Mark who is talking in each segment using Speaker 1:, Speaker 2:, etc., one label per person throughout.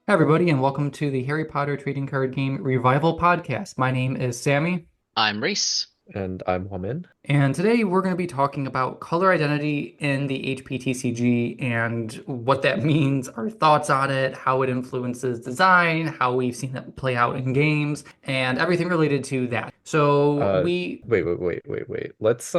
Speaker 1: Hi, everybody, and welcome to the Harry Potter Trading Card Game Revival Podcast. My name is Sammy,
Speaker 2: I'm Reese.
Speaker 3: And I'm Wamin.
Speaker 1: and today we're going to be talking about color identity in the HPTCG and what that means, our thoughts on it, how it influences design, how we've seen it play out in games, and everything related to that. So
Speaker 3: Uh,
Speaker 1: we
Speaker 3: wait. Let's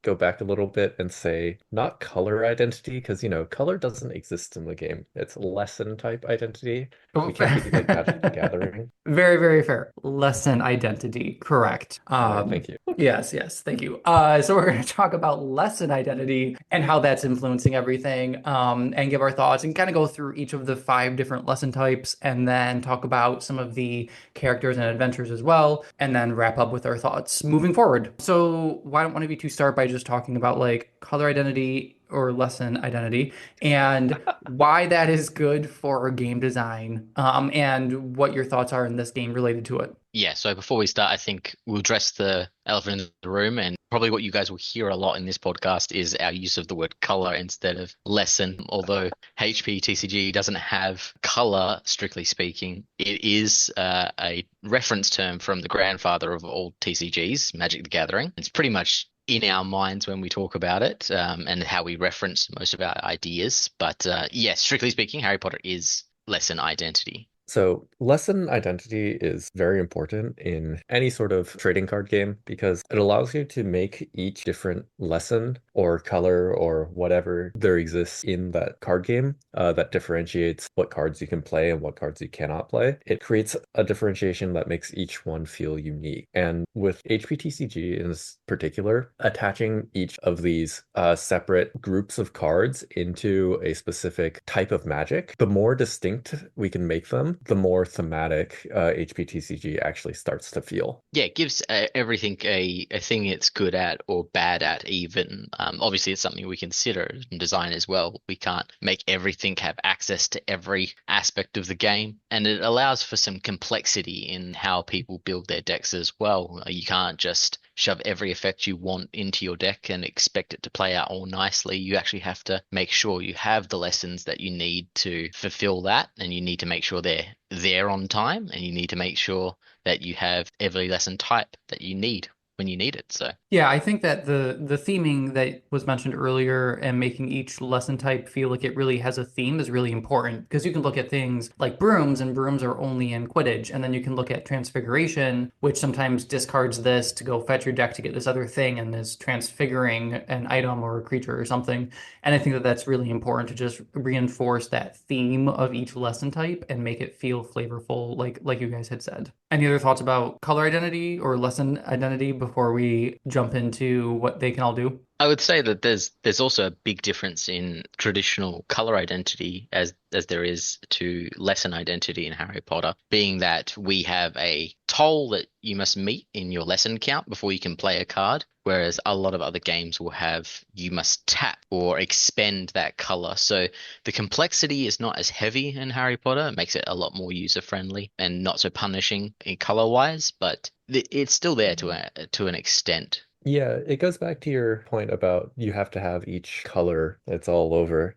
Speaker 3: go back a little bit and say not color identity, because color doesn't exist in the game. It's lesson type identity. We can't be like Magic the Gathering.
Speaker 1: Very, very fair. Lesson identity, correct.
Speaker 3: All right, thank you.
Speaker 1: Yes, thank you. So we're going to talk about lesson identity and how that's influencing everything, and give our thoughts and kind of go through each of the five different lesson types, and then talk about some of the characters and adventures as well, and then wrap up with our thoughts moving forward. So why don't one of you two start by just talking about like color identity or lesson identity and why that is good for game design, and what your thoughts are in this game related to it.
Speaker 2: Yeah, so before we start, I think we'll address the elephant in the room, and probably what you guys will hear a lot in this podcast is our use of the word color instead of lesson. Although HPTCG doesn't have color, strictly speaking, it is a reference term from the grandfather of all TCGs, Magic the Gathering. It's pretty much in our minds when we talk about it, and how we reference most of our ideas. But yes, strictly speaking, Harry Potter is lesson identity.
Speaker 3: So, lesson identity is very important in any sort of trading card game because it allows you to make each different lesson or color or whatever there exists in that card game that differentiates what cards you can play and what cards you cannot play. It creates a differentiation that makes each one feel unique. And with HPTCG in particular, attaching each of these separate groups of cards into a specific type of magic, the more distinct we can make them, the more thematic HPTCG actually starts to feel.
Speaker 2: Yeah, it gives everything a thing it's good at or bad at, even. Obviously, it's something we consider in design as well. We can't make everything have access to every aspect of the game, and it allows for some complexity in how people build their decks as well. You can't just shove every effect you want into your deck and expect it to play out all nicely. You actually have to make sure you have the lessons that you need to fulfill that, and you need to make sure they're there on time, and you need to make sure that you have every lesson type that you need when you need it. So
Speaker 1: Yeah, I think that the theming that was mentioned earlier and making each lesson type feel like it really has a theme is really important because you can look at things like brooms, and brooms are only in Quidditch, and then you can look at transfiguration, which sometimes discards this to go fetch your deck to get this other thing and is transfiguring an item or a creature or something. And I think that that's really important to just reinforce that theme of each lesson type and make it feel flavorful, like you guys had said. Any other thoughts about color identity or lesson identity before we jump into what they can all do?
Speaker 2: I would say that there's also a big difference in traditional color identity as there is to lesson identity in Harry Potter, being that we have a toll that you must meet in your lesson count before you can play a card, whereas a lot of other games will have you must tap or expend that color. So the complexity is not as heavy in Harry Potter. It makes it a lot more user friendly and not so punishing in color wise, but it's still there to an extent.
Speaker 3: Yeah, it goes back to your point about you have to have each color, it's all over,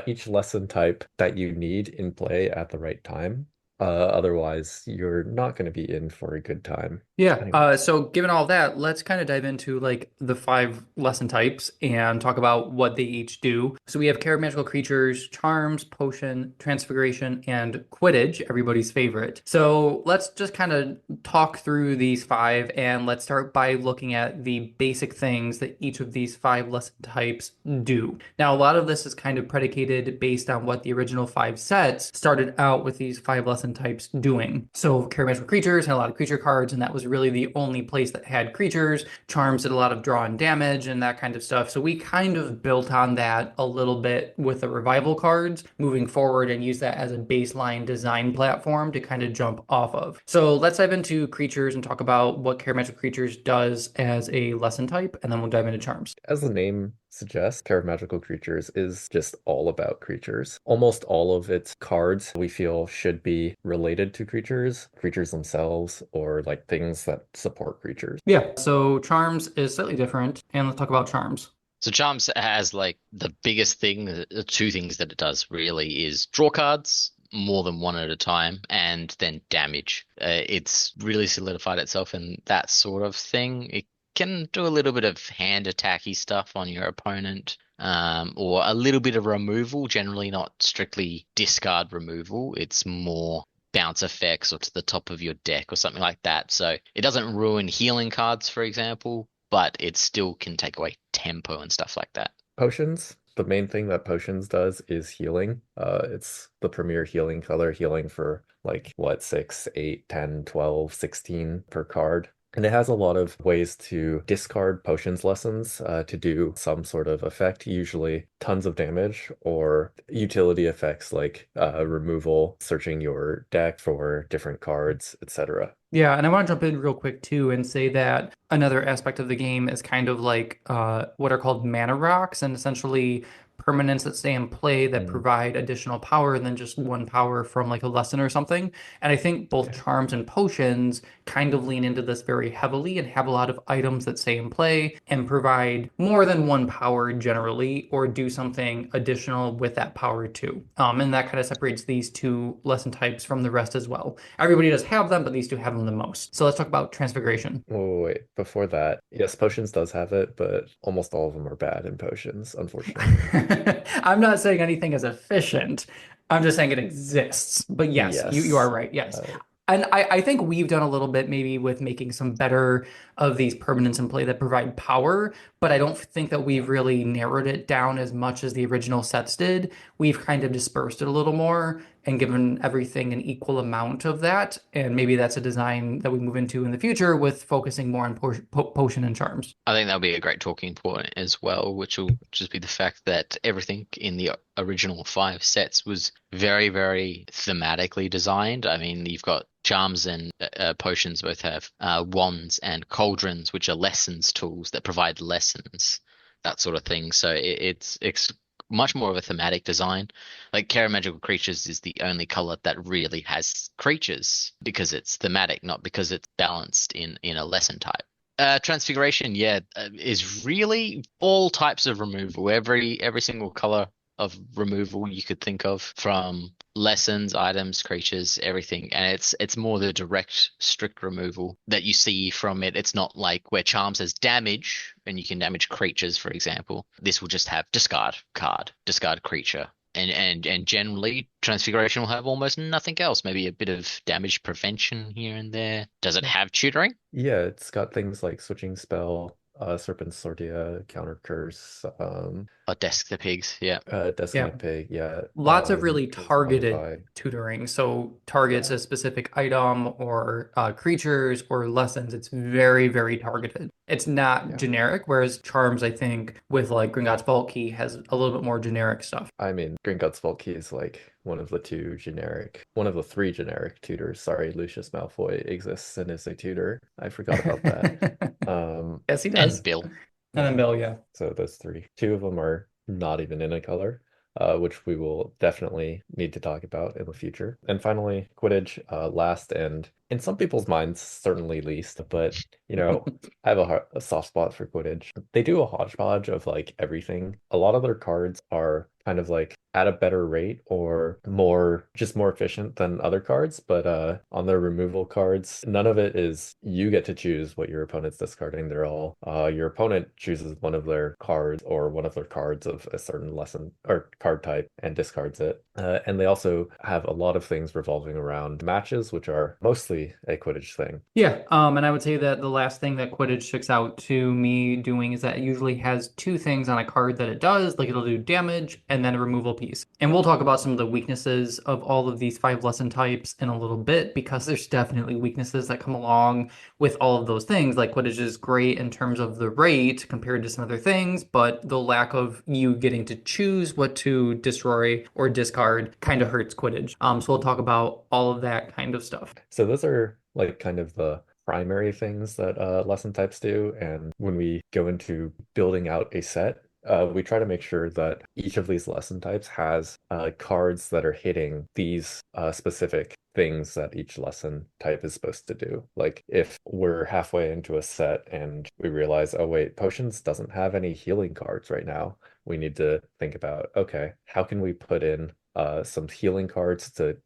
Speaker 3: each lesson type that you need in play at the right time. Otherwise, you're not going to be in for a good time.
Speaker 1: Yeah.
Speaker 3: Anyway.
Speaker 1: So given all that, let's kind of dive into like the five lesson types and talk about what they each do. So we have Care of Magical Creatures, Charms, Potion, Transfiguration, and Quidditch, everybody's favorite. So let's just kind of talk through these five, and let's start by looking at the basic things that each of these five lesson types do. Now, a lot of this is kind of predicated based on what the original five sets started out with these five lesson types doing. So Care of Magical Creatures had a lot of creature cards, and that was really the only place that had creatures. Charms did a lot of draw and damage and that kind of stuff. So we kind of built on that a little bit with the revival cards moving forward and use that as a baseline design platform to kind of jump off of. So let's dive into creatures and talk about what Charismatic Creatures does as a lesson type, and then we'll dive into charms.
Speaker 3: As the name suggests, Care of Magical Creatures is just all about creatures. Almost all of its cards we feel should be related to creatures, creatures themselves, or like things that support creatures.
Speaker 1: Yeah, so charms is slightly different, and let's talk about charms.
Speaker 2: So Charms has like the biggest thing, the two things that it does really is draw cards more than one at a time, and then damage. It's really solidified itself in that sort of thing. It can do a little bit of hand attacky stuff on your opponent, or a little bit of removal, generally not strictly discard removal. It's more bounce effects or to the top of your deck or something like that. So it doesn't ruin healing cards, for example, but it still can take away tempo and stuff like that.
Speaker 3: Potions, the main thing that potions does is healing. It's the premier healing color, healing for like what, 6, 8, 10, 12, 16 per card. And it has a lot of ways to discard potions lessons to do some sort of effect, usually tons of damage or utility effects like removal, searching your deck for different cards, etc.
Speaker 1: Yeah, and I want to jump in real quick too and say that another aspect of the game is kind of like what are called mana rocks, and essentially permanents that stay in play that
Speaker 3: Mm,
Speaker 1: provide additional power than just one power from like a lesson or something. And I think both
Speaker 3: yeah.
Speaker 1: charms and potions kind of lean into this very heavily and have a lot of items that stay in play and provide more than one power generally, or do something additional with that power too. And that kind of separates these two lesson types from the rest as well. Everybody does have them, but these two have them the most. So let's talk about transfiguration.
Speaker 3: Wait, before that, yes, potions does have it, but almost all of them are bad in potions, unfortunately.
Speaker 1: I'm not saying anything is efficient. I'm just saying it exists. But yes, you are
Speaker 3: Yes.
Speaker 1: right. Yes.
Speaker 3: Uh,
Speaker 1: And I think we've done a little bit maybe with making some better of these permanents in play that provide power, but I don't think that we've really narrowed it down as much as the original sets did. We've kind of dispersed it a little more and given everything an equal amount of that. And maybe that's a design that we move into in the future with focusing more on potion and charms.
Speaker 2: I think that'll be a great talking point as well, which will just be the fact that everything in the original 5 sets was very, very thematically designed. I mean, you've got charms and potions both have wands and cauldrons, which are lessons tools that provide lessons, that sort of thing. So it's much more of a thematic design. Like Kara Magical Creatures is the only color that really has creatures because it's thematic, not because it's balanced in a lesson type. Transfiguration, yeah, is really all types of removal. Every single color of removal you could think of, from lessons, items, creatures, everything. And it's more the direct, strict removal that you see from it. It's not like where Charms has damage and you can damage creatures, for example. This will just have discard card, discard creature. And generally, Transfiguration will have almost nothing else. Maybe a bit of damage prevention here and there. Does it have tutoring?
Speaker 3: yeah, it's got things like switching spell, Serpent Sortia, Counter Curse,
Speaker 2: Or Desk the Pigs? Yeah.
Speaker 1: Yeah.
Speaker 3: Decimate Pig, yeah,
Speaker 1: Lots of really targeted
Speaker 3: Transmogrify,
Speaker 1: tutoring. So targets
Speaker 3: yeah,
Speaker 1: a specific item or creatures or lessons. It's very, very targeted. It's not
Speaker 3: yeah.
Speaker 1: generic, whereas Charms, I think, with like Gringotts Vault Key has a little bit more generic stuff.
Speaker 3: I mean, Gringotts Valky is like one of the three generic tutors. Sorry, Lucius Malfoy exists and is a tutor. I forgot about that.
Speaker 1: Yes, he
Speaker 2: And
Speaker 1: does.
Speaker 2: Bill.
Speaker 1: And then
Speaker 3: Yeah.
Speaker 1: Bill, yeah.
Speaker 3: So those three. Two of them are not even in a color, which we will definitely need to talk about in the future. And finally, Quidditch, last and in some people's minds, certainly least. But I have a soft spot for Quidditch. They do a hodgepodge of like everything. A lot of their cards are kind of like at a better rate or more efficient than other cards, but on their removal cards, none of it is you get to choose what your opponent's discarding. They're all your opponent chooses one of their cards or one of their cards of a certain lesson or card type and discards it. And they also have a lot of things revolving around matches, which are mostly a Quidditch thing.
Speaker 1: Yeah, and I would say that the last thing that Quidditch sticks out to me doing is that it usually has two things on a card that it does, like it'll do damage and then a removal piece. And we'll talk about some of the weaknesses of all of these 5 lesson types in a little bit, because there's definitely weaknesses that come along with all of those things. Like Quidditch is great in terms of the rate compared to some other things, but the lack of you getting to choose what to destroy or discard kind of hurts Quidditch. So we'll talk about all of that kind of stuff.
Speaker 3: So those are like kind of the primary things that lesson types do. And when we go into building out a set, we try to make sure that each of these lesson types has cards that are hitting these specific things that each lesson type is supposed to do. Like if we're halfway into a set and we realize, oh wait, potions doesn't have any healing cards right now, we need to think about, okay, how can we put in some healing cards to,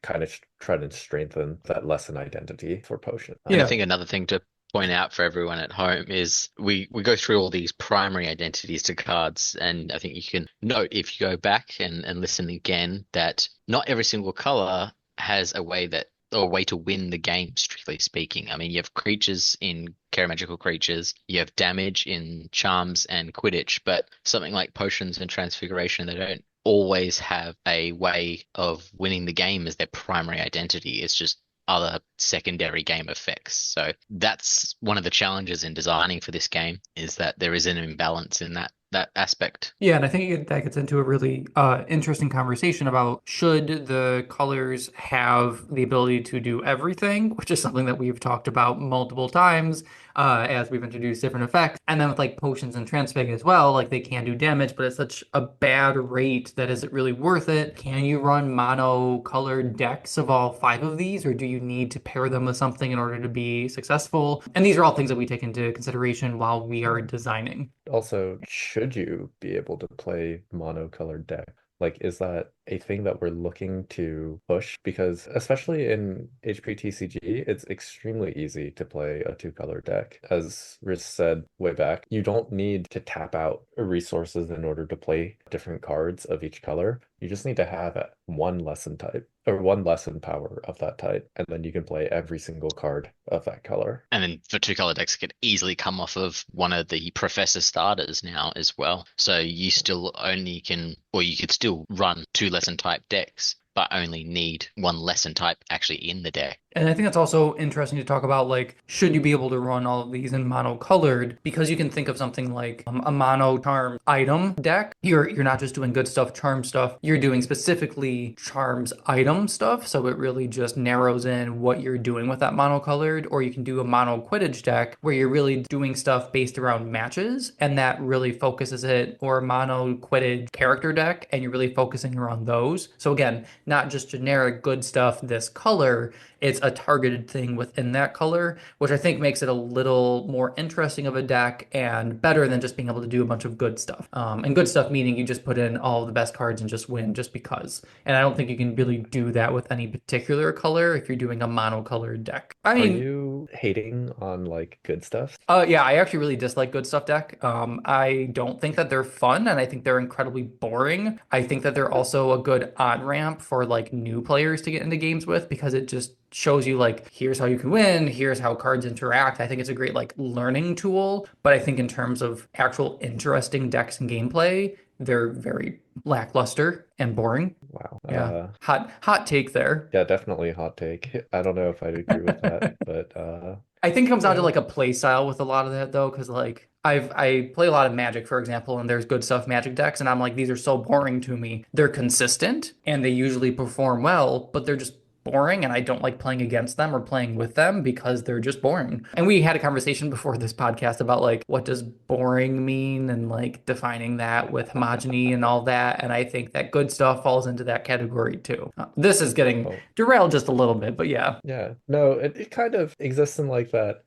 Speaker 3: kind of try to strengthen that lesson identity for potion.
Speaker 2: And I
Speaker 1: Yeah.
Speaker 2: think another thing to point out for everyone at home is we go through all these primary identities to cards, and I think you can note if you go back and listen again that not every single color has a way that or a way to win the game, strictly speaking. I mean, you have creatures in Magical Creatures, you have damage in Charms and Quidditch, but something like Potions and Transfiguration, they don't always have a way of winning the game as their primary identity. It's just other secondary game effects. So that's one of the challenges in designing for this game is that there is an imbalance in that aspect.
Speaker 1: Yeah, and I think that gets into a really interesting conversation about should the colors have the ability to do everything, which is something that we've talked about multiple times as we've introduced different effects. And then with like potions and transfig as well, like they can do damage, but it's such a bad rate that is it really worth it? Can you run mono colored decks of all five of these, or do you need to pair them with something in order to be successful? And these are all things that we take into consideration while we are designing.
Speaker 3: Also, should you be able to play monocolored deck? Like, is that a thing that we're looking to push? Because especially in HPTCG, it's extremely easy to play a two-color deck. As Rich said way back, you don't need to tap out resources in order to play different cards of each color. You just need to have one lesson type or one lesson power of that type, and then you can play every single card of that color.
Speaker 2: And then for two color decks, it could easily come off of one of the Professor starters now as well. So you still only can, or you could still run two lesson type decks, but only need one lesson type actually in the deck.
Speaker 1: And I think that's also interesting to talk about, like, should you be able to run all of these in monocolored? Because you can think of something like a mono charm item deck. You're not just doing good stuff, charm stuff. You're doing specifically charms item stuff. So it really just narrows in what you're doing with that monocolored. Or you can do a mono Quidditch deck where you're really doing stuff based around matches, and that really focuses it, or a mono Quidditch character deck, and you're really focusing around those. So again, not just generic good stuff, this color. It's a targeted thing within that color, which I think makes it a little more interesting of a deck and better than just being able to do a bunch of good stuff. And good stuff meaning you just put in all of the best cards and just win just because. And I don't think you can really do that with any particular color if you're doing a monocolored deck. I
Speaker 3: Are
Speaker 1: mean,
Speaker 3: you hating on like good stuff?
Speaker 1: yeah, I actually really dislike good stuff deck. I don't think that they're fun, and I think they're incredibly boring. I think that they're also a good on-ramp for like new players to get into games with because it just shows you like here's how you can win, here's how cards interact. I think it's a great like learning tool, but I think in terms of actual interesting decks and gameplay, they're very lackluster and boring.
Speaker 3: Wow.
Speaker 1: Yeah. Hot take there.
Speaker 3: Yeah, definitely a hot take. I don't know if I'd agree with that, but
Speaker 1: I think it comes down to
Speaker 3: yeah.
Speaker 1: like a play style with a lot of that though, because like I play a lot of Magic, for example, and there's good stuff Magic decks, and I'm like, these are so boring to me. They're consistent and they usually perform well, but they're just boring, and I don't like playing against them or playing with them because they're just boring. And we had a conversation before this podcast about like what does boring mean and like defining that with homogeny and all that. And I think that good stuff falls into that category too. This is getting
Speaker 3: Well,
Speaker 1: derailed just a little bit, but yeah.
Speaker 3: yeah. No, it kind of exists in like that.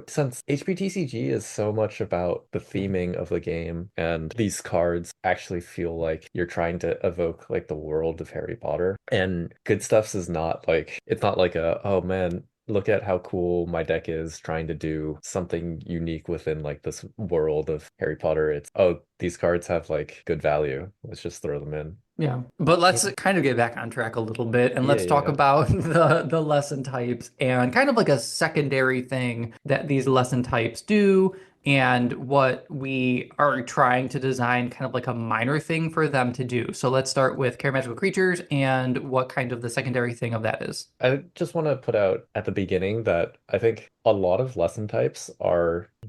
Speaker 3: Since HPTCG is so much about the theming of the game, and these cards actually feel like you're trying to evoke like the world of Harry Potter. And good stuffs is not like it's not like oh man, look at how cool my deck is trying to do something unique within like this world of Harry Potter. It's oh, these cards have like good value. Let's just throw them in.
Speaker 1: Yeah, but let's kind of get back on track a little bit and
Speaker 3: Yeah,
Speaker 1: let's talk
Speaker 3: yeah.
Speaker 1: about the lesson types and kind of like a secondary thing that these lesson types do and what we are trying to design kind of like a minor thing for them to do. So let's start with care magical creatures and what kind of the secondary thing of that is.
Speaker 3: I just want to put out at the beginning that I think a lot of lesson types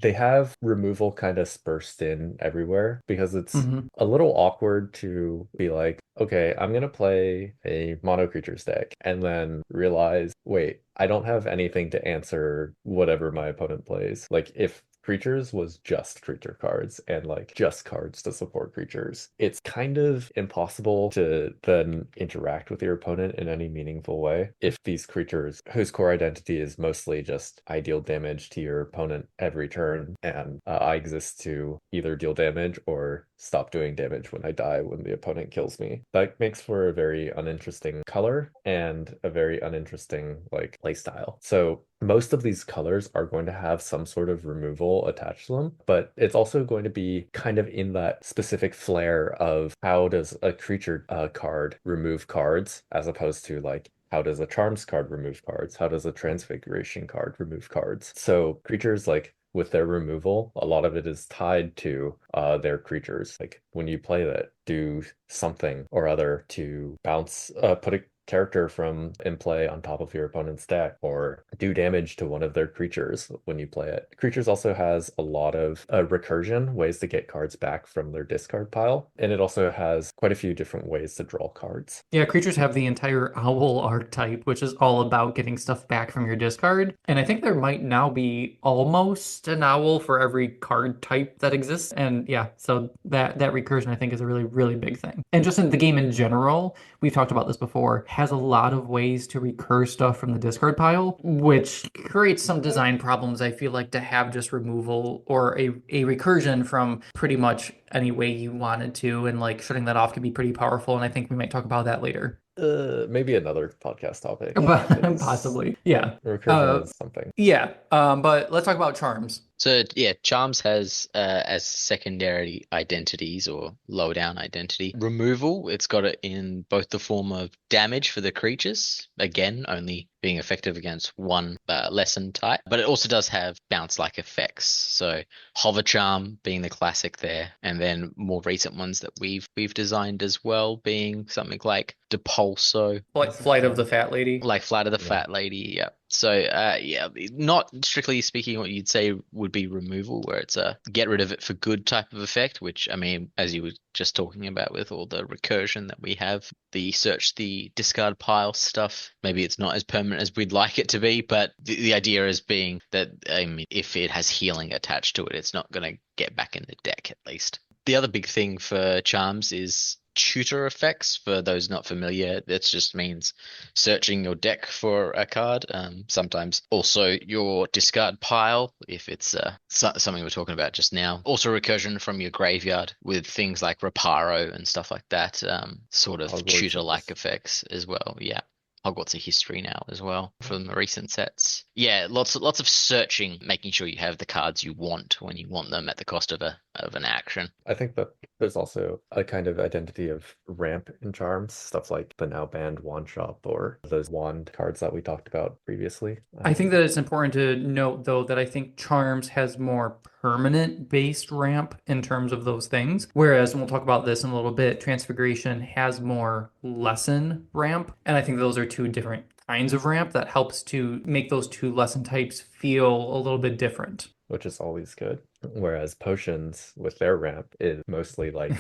Speaker 3: they have removal kind of dispersed in everywhere because it's
Speaker 1: Hmm.
Speaker 3: a little awkward to be like, okay, I'm gonna play a mono creatures deck and then realize, wait, I don't have anything to answer whatever my opponent plays. Like if creatures was just creature cards and like just cards to support creatures, it's kind of impossible to then interact with your opponent in any meaningful way if these creatures whose core identity is mostly just I deal damage to your opponent every turn, and I exist to either deal damage or stop doing damage when I die when the opponent kills me. That makes for a very uninteresting color and a very uninteresting like playstyle. So most of these colors are going to have some sort of removal attached to them, but it's also going to be kind of in that specific flair of how does a creature card remove cards as opposed to like how does a charms card remove cards? How does a transfiguration card remove cards? So creatures like with their removal, a lot of it is tied to their creatures. Like when you play that, do something or other to bounce, put a character from in play on top of your opponent's deck, or do damage to one of their creatures when you play it. Creatures also has a lot of recursion, ways to get cards back from their discard pile, and it also has quite a few different ways to draw cards.
Speaker 1: Yeah, creatures have the entire owl archetype, which is all about getting stuff back from your discard. And I think there might now be almost an owl for every card type that exists. And yeah, so that recursion I think is a really, really big thing. And just in the game in general, we've talked about this before, has a lot of ways to recur stuff from the discard pile, which creates some design problems, I feel like, to have just removal or a recursion from pretty much any way you wanted to. And like shutting that off can be pretty powerful. And I think we might talk about that later.
Speaker 3: Maybe another podcast topic
Speaker 1: But
Speaker 3: because
Speaker 1: possibly. Yeah.
Speaker 3: recursion is something.
Speaker 1: Yeah. But let's talk about charms.
Speaker 2: So yeah, Charms has as secondary identities or lower down identity removal. It's got it in both the form of damage for the creatures, again only being effective against one lesson type, but it also does have bounce-like effects. So Hover Charm being the classic there, and then more recent ones that we've designed as well being something like Depulso,
Speaker 1: Like Flight of the Fat Lady.
Speaker 2: like Flight of the Fat Lady. Yeah. So, yeah, not strictly speaking what you'd say would be removal, where it's a get rid of it for good type of effect, which, I mean, as you were just talking about with all the recursion that we have, the search the discard pile stuff, maybe it's not as permanent as we'd like it to be, but the idea is being that, I mean, if it has healing attached to it, it's not going to get back in the deck at least. The other big thing for Charms is tutor effects. For those not familiar, that just means searching your deck for a card. Sometimes also your discard pile, if it's something we're talking about just now. Also recursion from your graveyard with things like Reparo and stuff like that. Sort of tutor-like effects as well. Yeah. Hogwarts a history now as well from the recent sets. Yeah, lots of searching, making sure you have the cards you want when you want them at the cost of an action.
Speaker 3: I think that there's also a kind of identity of ramp in Charms, stuff like the now banned Wand Shop or those wand cards that we talked about previously.
Speaker 1: I think that it's important to note, though, that I think Charms has more permanent based ramp in terms of those things. Whereas, and we'll talk about this in a little bit, Transfiguration has more lesson ramp. And I think those are two different kinds of ramp that helps to make those two lesson types feel a little bit different.
Speaker 3: Which is always good. Whereas potions with their ramp is mostly like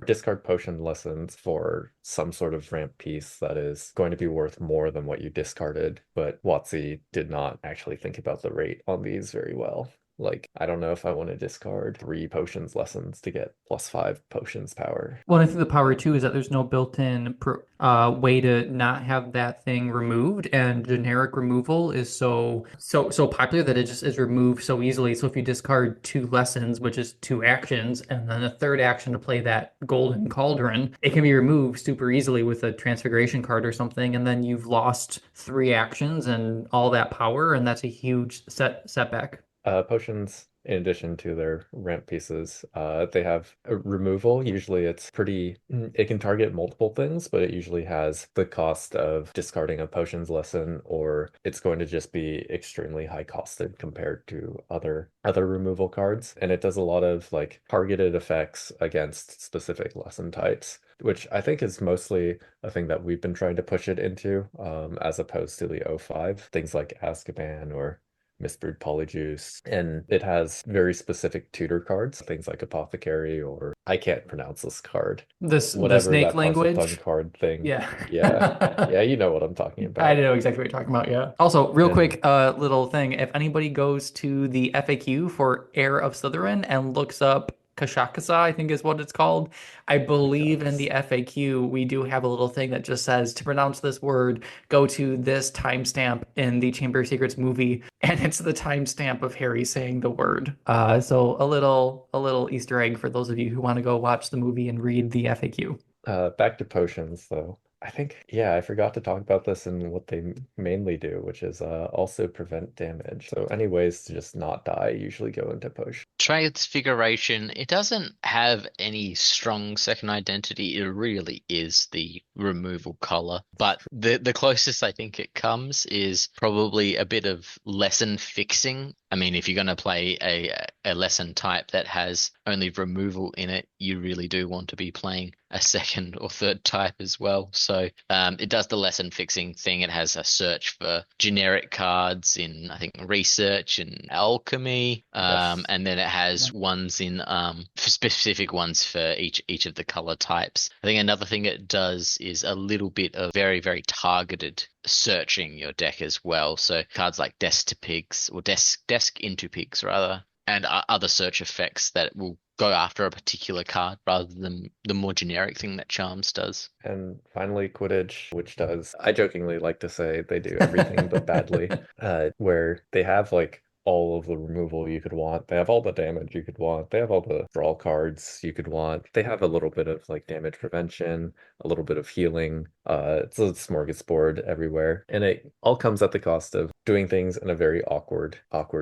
Speaker 3: discard potion lessons for some sort of ramp piece that is going to be worth more than what you discarded. But WotC did not actually think about the rate on these very well. Like, I don't know if I want to discard 3 potions lessons to get +5 potions power.
Speaker 1: Well, I think the power too is that there's no built-in way to not have that thing removed, and generic removal is so popular that it just is removed so easily. So if you discard 2 lessons, which is 2 actions, and then a third action to play that golden cauldron, it can be removed super easily with a transfiguration card or something, and then you've lost 3 actions and all that power, and that's a huge setback.
Speaker 3: Potions, in addition to their ramp pieces, they have a removal. Usually it's pretty, it can target multiple things, but it usually has the cost of discarding a potions lesson, or it's going to just be extremely high costed compared to other removal cards. And it does a lot of like targeted effects against specific lesson types, which I think is mostly a thing that we've been trying to push it into, as opposed to the O5, things like Azkaban or Mistbrewed Polyjuice, and it has very specific tutor cards, things like Apothecary, or I can't pronounce this card,
Speaker 1: The
Speaker 3: whatever
Speaker 1: snake
Speaker 3: that Parseltongue
Speaker 1: language.
Speaker 3: card thing.
Speaker 1: Yeah.
Speaker 3: Yeah. Yeah, you know what I'm talking
Speaker 1: I
Speaker 3: about.
Speaker 1: know exactly what you're talking about, yeah. Also, real
Speaker 3: And
Speaker 1: quick, little thing. If anybody goes to the FAQ for Heir of Slytherin and looks up Kashakasa, I think is what it's called. I believe in the FAQ we do have a little thing that just says to pronounce this word, go to this timestamp in the Chamber of Secrets movie, and it's the timestamp of Harry saying the word. So a little Easter egg for those of you who want to go watch the movie and read the FAQ.
Speaker 3: back to potions, though. I think, yeah, I forgot to talk about this and what they mainly do, which is also prevent damage. So any ways to just not die usually go into potion.
Speaker 2: Transfiguration, it doesn't have any strong second identity. It really is the removal color. But the closest I think it comes is probably a bit of lesson fixing. I mean, if you're going to play a lesson type that has only removal in it, you really do want to be playing a second or third type as well. So it does the lesson fixing thing. It has a search for generic cards in, I think, research and alchemy.
Speaker 3: Yes.
Speaker 2: And then it has ones in specific ones for each of the color types. I think another thing it does is a little bit of very, very targeted searching your deck as well. So cards like Desk to Pigs, or Desk into Pigs rather, and other search effects that will go after a particular card rather than the more generic thing that Charms does.
Speaker 3: And finally, Quidditch, which does, I jokingly like to say they do everything but badly, where they have like all of the removal you could want. They have all the damage you could want. They have all the draw cards you could want. They have a little bit of like damage prevention, a little bit of healing. It's a smorgasbord everywhere. And it all comes at the cost of doing things in a very awkward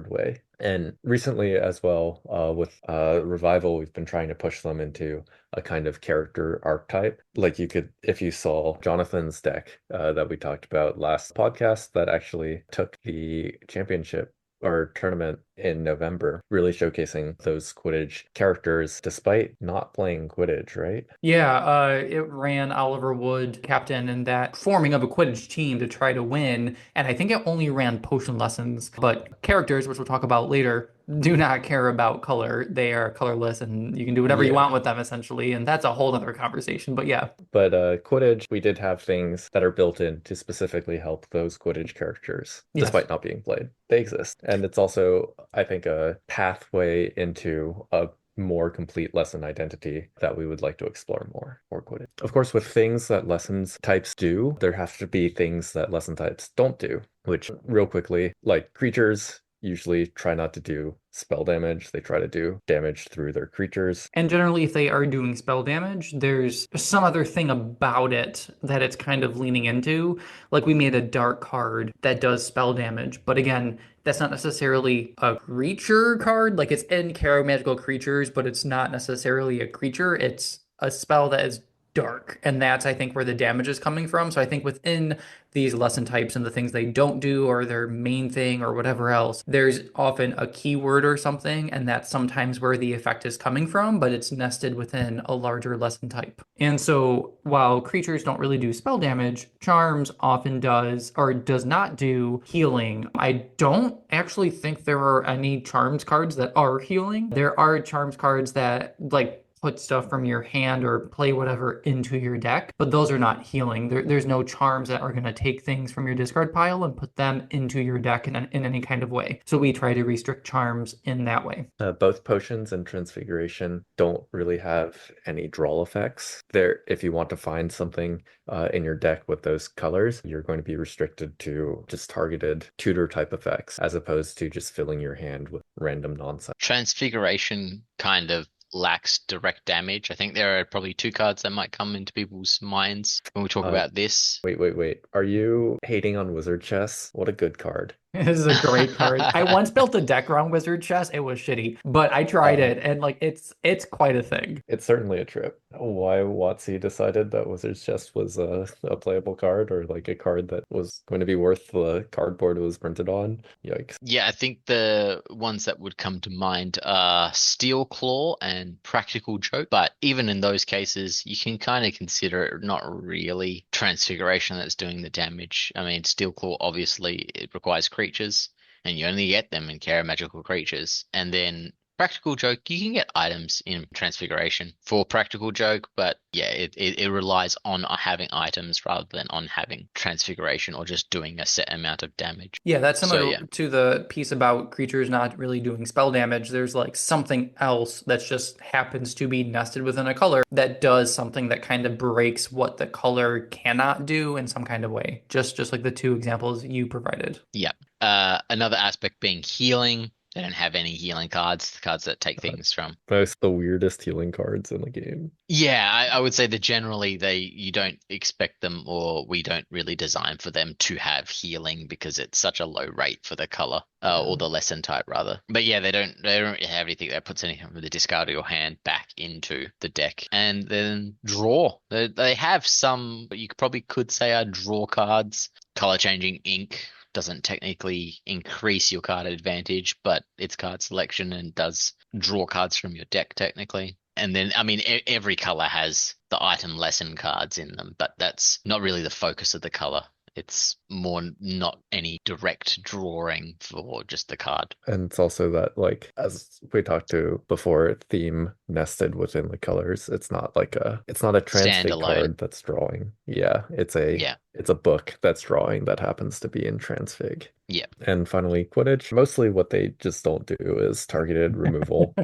Speaker 3: way. And recently as well, with Revival, we've been trying to push them into a kind of character archetype. Like you could, if you saw Jonathan's deck that we talked about last podcast, that actually took the championship or tournament in November, really showcasing those Quidditch characters despite not playing Quidditch, right?
Speaker 1: Yeah, it ran Oliver Wood captain in that forming of a Quidditch team to try to win, and I think it only ran potion lessons. But characters, which we'll talk about later, do not care about color. They are colorless, and you can do whatever you
Speaker 3: Yeah.
Speaker 1: want with them essentially, and that's a whole other conversation. But yeah,
Speaker 3: But Quidditch, we did have things that are built in to specifically help those Quidditch characters,
Speaker 1: yes.
Speaker 3: despite not being played. They exist. And it's also, I think, a pathway into a more complete lesson identity that we would like to explore more for Quidditch. Of course, with things that lessons types do, there have to be things that lesson types don't do, which real quickly, like creatures usually try not to do spell damage. They try to do damage through their creatures.
Speaker 1: And generally, if they are doing spell damage, there's some other thing about it that it's kind of leaning into. Like we made a dark card that does spell damage, but again, that's not necessarily a creature card. Like it's in Care Magical Creatures, but it's not necessarily a creature. It's a spell that is dark. And that's, I think, where the damage is coming from. So I think within these lesson types and the things they don't do or their main thing or whatever else, there's often a keyword or something, and that's sometimes where the effect is coming from, but it's nested within a larger lesson type. And so while creatures don't really do spell damage, Charms often does or does not do healing. I don't actually think there are any Charms cards that are healing. There are Charms cards that like put stuff from your hand or play whatever into your deck, but those are not healing. There's no charms that are going to take things from your discard pile and put them into your deck in any kind of way. So we try to restrict charms in that way.
Speaker 3: Both potions and transfiguration don't really have any draw effects. There, if you want to find something in your deck with those colors, you're going to be restricted to just targeted tutor type effects, as opposed to just filling your hand with random nonsense.
Speaker 2: Transfiguration kind of lacks direct damage. I think there are probably two cards that might come into people's minds when we talk
Speaker 3: Uh,
Speaker 2: about this.
Speaker 3: wait. Are you hating on Wizard Chess? What a good card.
Speaker 1: This is a great card. I once built a deck around Wizard Chess. It was shitty, but I tried
Speaker 3: Uh,
Speaker 1: it and like it's quite a thing.
Speaker 3: it's certainly a trip. Why WotC decided that Wizard's Chess was a playable card, or like a card that was going to be worth the cardboard it was printed on. Yikes.
Speaker 2: Yeah, I think the ones that would come to mind are Steel Claw and Practical Joke. But even in those cases, you can kind of consider it not really Transfiguration that's doing the damage. I mean, Steel Claw, obviously, it requires creatures. and you only get them in Care of Magical Creatures. And then Practical Joke, you can get items in Transfiguration for Practical Joke, but yeah, it relies on having items rather than on having Transfiguration or just doing a set amount of damage.
Speaker 1: Yeah, that's
Speaker 2: So
Speaker 1: similar
Speaker 2: yeah,
Speaker 1: to the piece about creatures not really doing spell damage. There's like something else that just happens to be nested within a color that does something that kind of breaks what the color cannot do in some kind of way. Just like the two examples you provided.
Speaker 2: yeah. Another aspect being healing. They don't have any healing cards, the cards that take
Speaker 3: Uh,
Speaker 2: things from.
Speaker 3: Most the weirdest healing cards in the game.
Speaker 2: Yeah, I would say that generally you don't expect them, or we don't really design for them to have healing because it's such a low rate for the color, or
Speaker 3: Yeah.
Speaker 2: the lesson type rather. But yeah, they don't have anything that puts anything from the discard of your hand back into the deck. And then draw. They have some, but you probably could say are draw cards. Color changing ink doesn't technically increase your card advantage, but it's card selection and does draw cards from your deck technically. And then, I mean, every color has the item lesson cards in them, but that's not really the focus of the color. It's more not any direct drawing for just the card.
Speaker 3: And it's also that, like, as we talked to before, theme nested within the colors. It's not a transfig
Speaker 2: Standalone.
Speaker 3: card that's drawing. Yeah,
Speaker 2: Yeah.
Speaker 3: it's a book that's drawing that happens to be in transfig.
Speaker 2: Yeah.
Speaker 3: And finally, Quidditch. Mostly what they just don't do is targeted removal.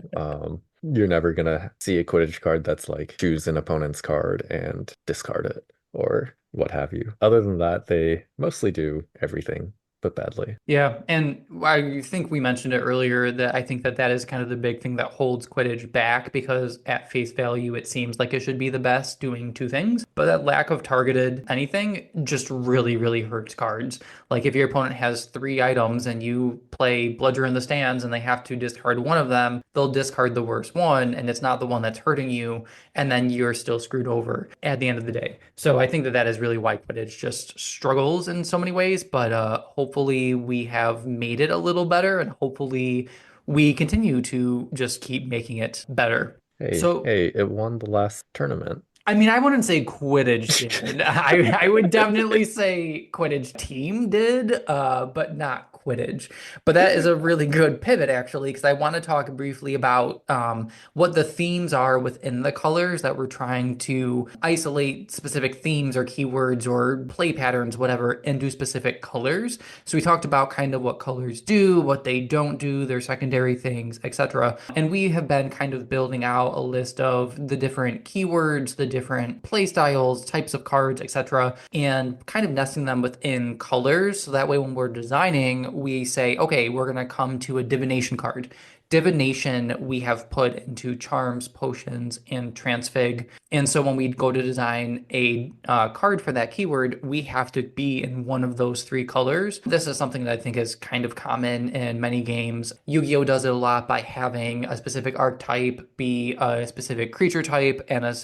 Speaker 3: You're never gonna see a Quidditch card that's like choose an opponent's card and discard it or what have you. Other than that, they mostly do everything, but badly.
Speaker 1: Yeah, and I think we mentioned it earlier that I think that that is kind of the big thing that holds Quidditch back because at face value it seems like it should be the best doing two things, but that lack of targeted anything just really, really hurts cards. Like if your opponent has three items and you play Bludger in the Stands and they have to discard one of them, they'll discard the worst one and it's not the one that's hurting you, and then you're still screwed over at the end of the day. So I think that that is really why Quidditch just struggles in so many ways, but hopefully we have made it a little better and hopefully we continue to just keep making it better.
Speaker 3: Hey,
Speaker 1: So
Speaker 3: hey, it won the last tournament.
Speaker 1: I mean, I wouldn't say Quidditch did. I would definitely say Quidditch team did, but not Quidditch. But that is a really good pivot, actually, because I want to talk briefly about what the themes are within the colors that we're trying to isolate specific themes or keywords or play patterns, whatever, into specific colors. So we talked about kind of what colors do, what they don't do, their secondary things, etc. And we have been kind of building out a list of the different keywords, the different play styles, types of cards, etc., and kind of nesting them within colors. So that way, when we're designing, we say, okay, we're going to come to a divination card. Divination we have put into charms, potions, and transfig. And so when we go to design a card for that keyword, we have to be in one of those three colors. This is something that I think is kind of common in many games. Yu-Gi-Oh! Does it a lot by having a specific archetype be a specific creature type and a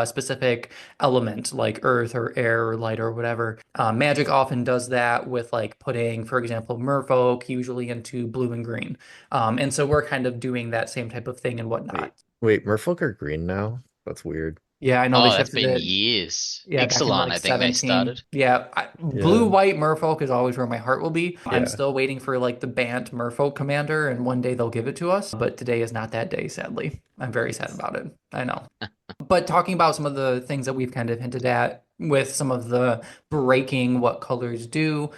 Speaker 1: specific element like earth or air or light or whatever. Magic often does that with like putting, for example, merfolk usually into blue and green. And so we're kind of doing that same type of thing and
Speaker 3: Wait,
Speaker 1: whatnot.
Speaker 3: wait, Merfolk are green now? That's weird.
Speaker 1: Yeah, I know they
Speaker 2: Oh, that's
Speaker 1: shifted
Speaker 2: been
Speaker 1: it.
Speaker 2: years.
Speaker 1: Yeah, back in
Speaker 2: Ixalan,
Speaker 1: like
Speaker 2: I think they
Speaker 1: 17.
Speaker 2: started.
Speaker 1: Yeah, blue,
Speaker 3: Yeah,
Speaker 1: white Merfolk is always where my heart will be. I'm
Speaker 3: yeah.
Speaker 1: still waiting for like the Bant Merfolk commander, and one day they'll give it to us. But today is not that day, sadly. I'm very sad about it. I know. But talking about some of the things that we've kind of hinted at with some of the breaking what colors do,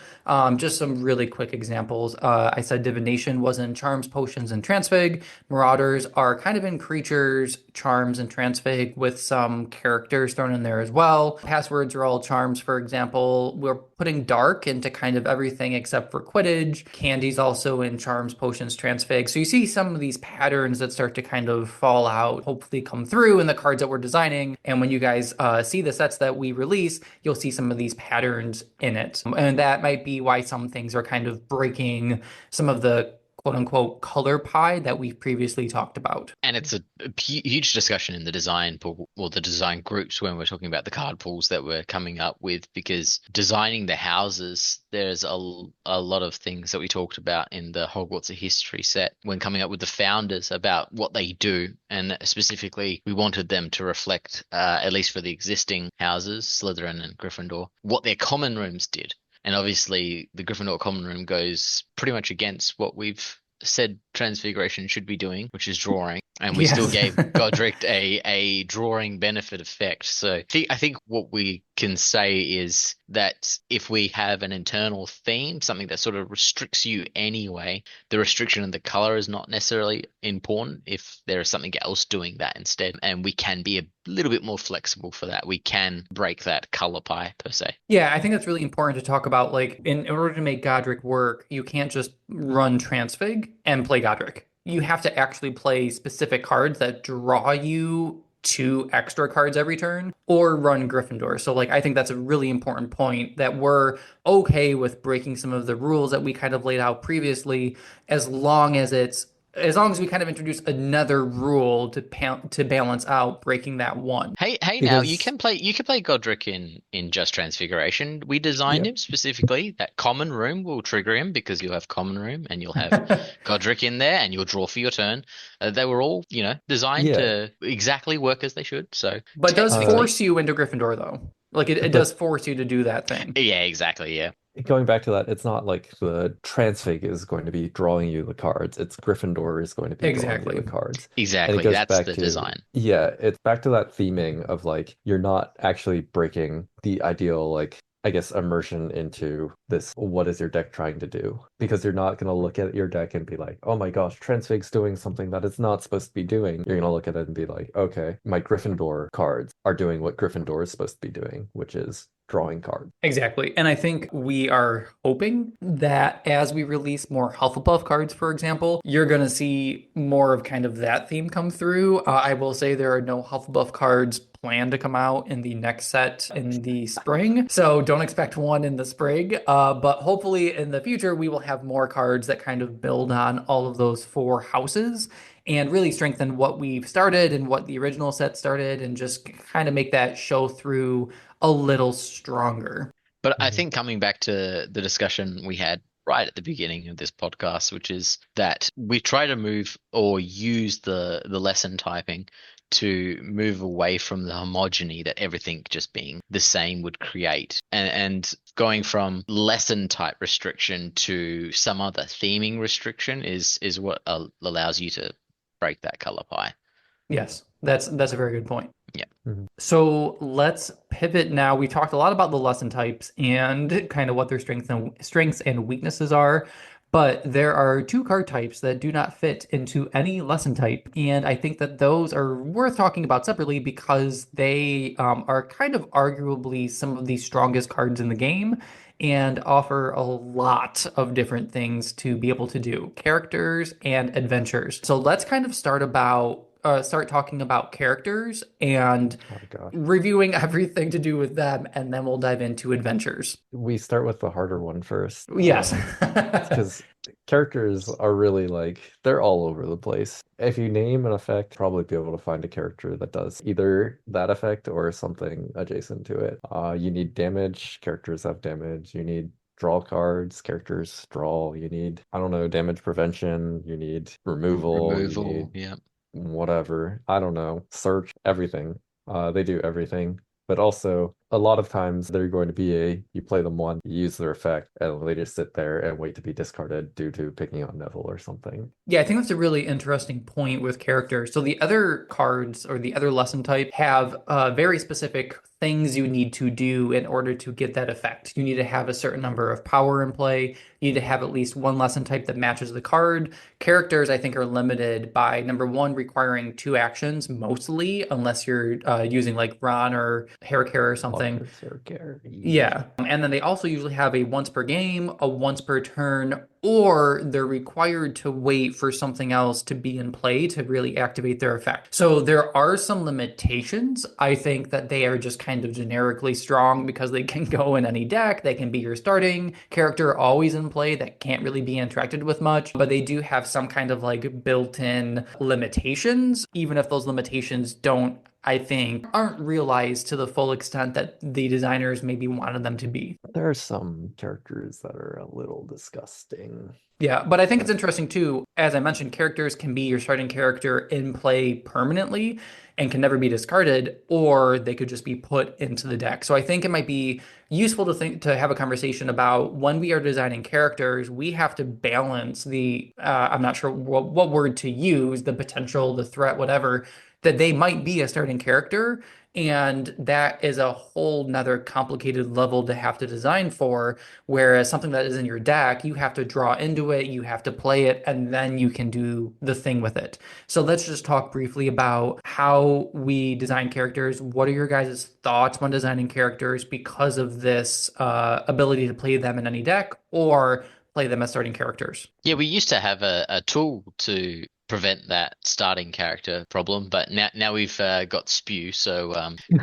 Speaker 1: just some really quick examples. I said divination was in charms, potions, and transfig. Marauders are kind of in creatures, charms, and transfig with some characters thrown in there as well. Passwords are all charms, for example. We're putting dark into kind of everything except for Quidditch. Candy's also in charms, potions, transfig. So you see some of these patterns that start to kind of fall out, hopefully come through in the cards that we're designing. And when you guys see the sets that we release, you'll see some of these patterns in it. And that might be why some things are kind of breaking some of the quote unquote color pie that we've previously talked about.
Speaker 2: And it's a huge discussion in the design pool or the design groups when we're talking about the card pools that we're coming up with, because designing the houses, there's a lot of things that we talked about in the Hogwarts History set when coming up with the founders about what they do. And specifically, we wanted them to reflect, at least for the existing houses, Slytherin and Gryffindor, what their common rooms did. And obviously, the Gryffindor common room goes pretty much against what we've said Transfiguration should be doing, which is drawing. And we still
Speaker 1: Yes.
Speaker 2: gave Godric a drawing benefit effect. So I think what we can say is that if we have an internal theme, something that sort of restricts you anyway, the restriction of the color is not necessarily important if there is something else doing that instead. And we can be a little bit more flexible for that. We can break that color pie per se.
Speaker 1: Yeah, I think that's really important to talk about. Like, in order to make Godric work, you can't just run Transfig and play Godric. You have to actually play specific cards that draw you two extra cards every turn, or run Gryffindor. So, like, I think that's a really important point that we're okay with breaking some of the rules that we kind of laid out previously, as long as we kind of introduce another rule to balance out breaking that one.
Speaker 2: Hey, now
Speaker 3: Because,
Speaker 2: you can play Godric in Just Transfiguration. We designed
Speaker 3: yep.
Speaker 2: him specifically. That common room will trigger him because you'll have common room and you'll have Godric in there and you'll draw for your turn. They were all, designed
Speaker 3: Yeah.
Speaker 2: to exactly work as they should. So
Speaker 1: But it does
Speaker 3: Uh,
Speaker 2: technically,
Speaker 1: force you into Gryffindor, though. Like it
Speaker 3: but
Speaker 1: does force you to do that thing.
Speaker 2: yeah, exactly, yeah,
Speaker 3: going back to that, it's not like the transfig is going to be drawing you the cards. It's Gryffindor is going to be drawing you the
Speaker 1: Exactly.
Speaker 3: cards. And it
Speaker 2: exactly.
Speaker 3: goes
Speaker 2: That's
Speaker 3: back
Speaker 2: the
Speaker 3: to,
Speaker 2: design.
Speaker 3: yeah, it's back to that theming of like, you're not actually breaking the ideal, like, I guess, immersion into this. What is your deck trying to do? Because you're not going to look at your deck and be like, oh my gosh, Transfig's doing something that it's not supposed to be doing. You're going to look at it and be like, okay, my Gryffindor cards are doing what Gryffindor is supposed to be doing, which is drawing cards.
Speaker 1: Exactly. And I think we are hoping that as we release more Hufflepuff cards, for example, you're going to see more of kind of that theme come through. I will say there are no Hufflepuff cards planned to come out in the next set in the spring. So don't expect one in the spring. But hopefully in the future, we will have more cards that kind of build on all of those four houses and really strengthen what we've started and what the original set started and just kind of make that show through a little stronger.
Speaker 2: But I
Speaker 3: Mhm.
Speaker 2: think coming back to the discussion we had right at the beginning of this podcast, which is that we try to move or use the lesson typing to move away from the homogeny that everything just being the same would create. And going from lesson type restriction to some other theming restriction is what allows you to break that color pie.
Speaker 1: Yes, that's a very good point.
Speaker 2: Yeah.
Speaker 3: Mhm.
Speaker 1: So let's pivot now. We talked a lot about the lesson types and kind of what their strengths and weaknesses are, but there are two card types that do not fit into any lesson type, and I think that those are worth talking about separately because they are kind of arguably some of the strongest cards in the game and offer a lot of different things to be able to do, characters and adventures. So let's kind of start talking about characters and
Speaker 3: Oh gosh.
Speaker 1: reviewing everything to do with them, and then we'll dive into adventures.
Speaker 3: We start with the harder one first.
Speaker 1: Yes.
Speaker 3: Because characters are really like they're all over the place. If you name an effect, probably be able to find a character that does either that effect or something adjacent to it. You need damage, characters have damage. You need draw cards, characters draw. You need, I don't know, damage prevention. You need removal. You
Speaker 2: Removal.
Speaker 3: need
Speaker 2: Yeah.
Speaker 3: whatever. I don't know. Search, everything. They do everything. But also, a lot of times they're going to be you play them one, you use their effect, and they just sit there and wait to be discarded due to picking on Neville or something.
Speaker 1: Yeah, I think that's a really interesting point with characters. So the other cards or the other lesson type have very specific things you need to do in order to get that effect. You need to have a certain number of power in play. You need to have at least one lesson type that matches the card. Characters, I think, are limited by number one, requiring two actions mostly, unless you're using like Ron or Hair Care or something.
Speaker 3: Officer Gary.
Speaker 1: Yeah. And then they also usually have a once per game, a once per turn, or they're required to wait for something else to be in play to really activate their effect. So there are some limitations. I think that they are just kind of generically strong because they can go in any deck. They can be your starting character always in play that can't really be interacted with much, but they do have some kind of like built-in limitations, even if those limitations don't, I think, aren't realized to the full extent that the designers maybe wanted them to be.
Speaker 3: There are some characters that are a little disgusting.
Speaker 1: Yeah, but I think it's interesting too. As I mentioned, characters can be your starting character in play permanently and can never be discarded, or they could just be put into the deck. So I think it might be useful to have a conversation about when we are designing characters, we have to balance I'm not sure what word to use, the potential, the threat, whatever, that they might be a starting character. And that is a whole nother complicated level to have to design for. Whereas something that is in your deck, you have to draw into it, you have to play it, and then you can do the thing with it. So let's just talk briefly about how we design characters. What are your guys' thoughts when designing characters because of this ability to play them in any deck or play them as starting characters?
Speaker 2: Yeah, we used to have a tool to prevent that starting character problem, but now we've got Spew, so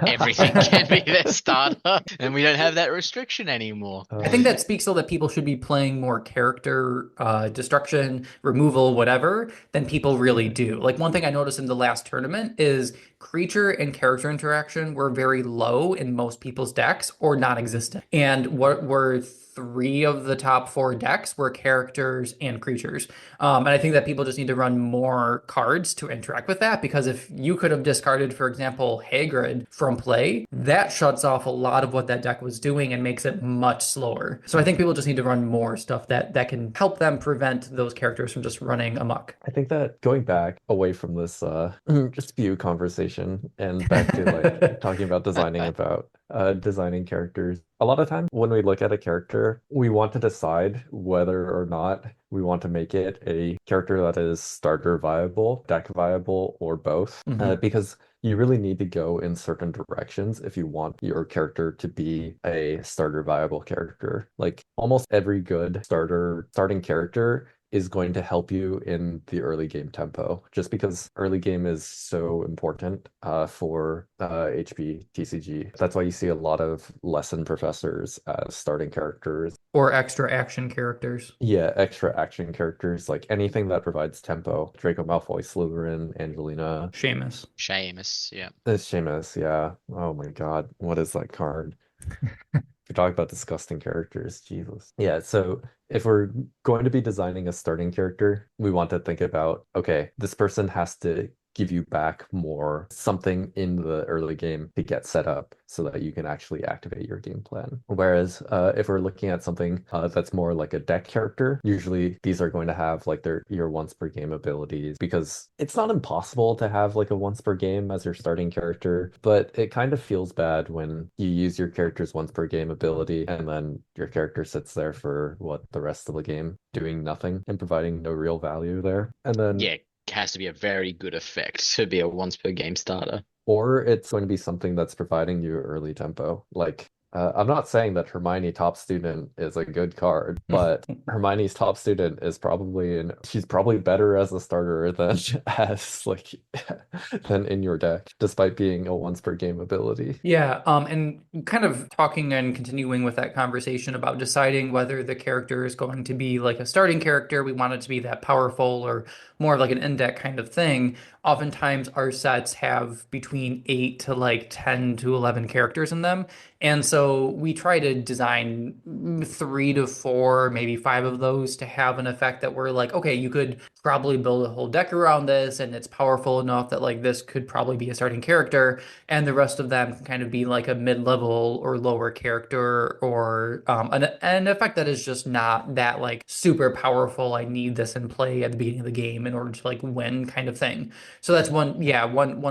Speaker 2: everything can be their starter, and we don't have that restriction anymore.
Speaker 1: I think that speaks though that people should be playing more character destruction, removal, whatever, than people really do. Like one thing I noticed in the last tournament is creature and character interaction were very low in most people's decks or non-existent. And what were three of the top four decks were characters and creatures. And I think that people just need to run more cards to interact with that because if you could have discarded, for example, Hagrid from play, that shuts off a lot of what that deck was doing and makes it much slower. So I think people just need to run more stuff that can help them prevent those characters from just running amok.
Speaker 3: I think that going back away from this just view conversation and back to like talking about designing characters, a lot of times when we look at a character, we want to decide whether or not we want to make it a character that is starter viable, deck viable, or both.
Speaker 1: Mhm.
Speaker 3: Because you really need to go in certain directions if you want your character to be a starter viable character. Like almost every good starting character is going to help you in the early game tempo, just because early game is so important for HPTCG. That's why you see a lot of lesson professors as starting characters.
Speaker 1: Or extra action characters.
Speaker 3: Yeah, extra action characters, like anything that provides tempo. Draco Malfoy, Slytherin, Angelina.
Speaker 1: Seamus.
Speaker 2: Seamus, yeah.
Speaker 3: It's Seamus, yeah. Oh my God, what is that card? If you're talking about disgusting characters, Jesus. Yeah, so if we're going to be designing a starting character, we want to think about, okay, this person has to give you back more something in the early game to get set up so that you can actually activate your game plan. Whereas if we're looking at something that's more like a deck character, usually these are going to have like your once per game abilities because it's not impossible to have like a once per game as your starting character, but it kind of feels bad when you use your character's once per game ability and then your character sits there for the rest of the game doing nothing and providing no real value there. And then
Speaker 2: Yeah, has to be a very good effect to be a once per game starter.
Speaker 3: or it's going to be something that's providing you early tempo. Like, I'm not saying that Hermione Top Student is a good card, but Hermione's Top Student is she's probably better as a starter than as like than in your deck, despite being a once per game ability.
Speaker 1: Yeah, and kind of talking and continuing with that conversation about deciding whether the character is going to be like a starting character, we want it to be that powerful or more of like an in-deck kind of thing. Oftentimes our sets have between 8 to like 10 to 11 characters in them. And so we try to design 3 to 4, maybe 5 of those to have an effect that we're like, okay, you could probably build a whole deck around this and it's powerful enough that like this could probably be a starting character and the rest of them can kind of be like a mid-level or lower character or an effect that is just not that like super powerful. I need this in play at the beginning of the game in order to like win kind of thing. So that's one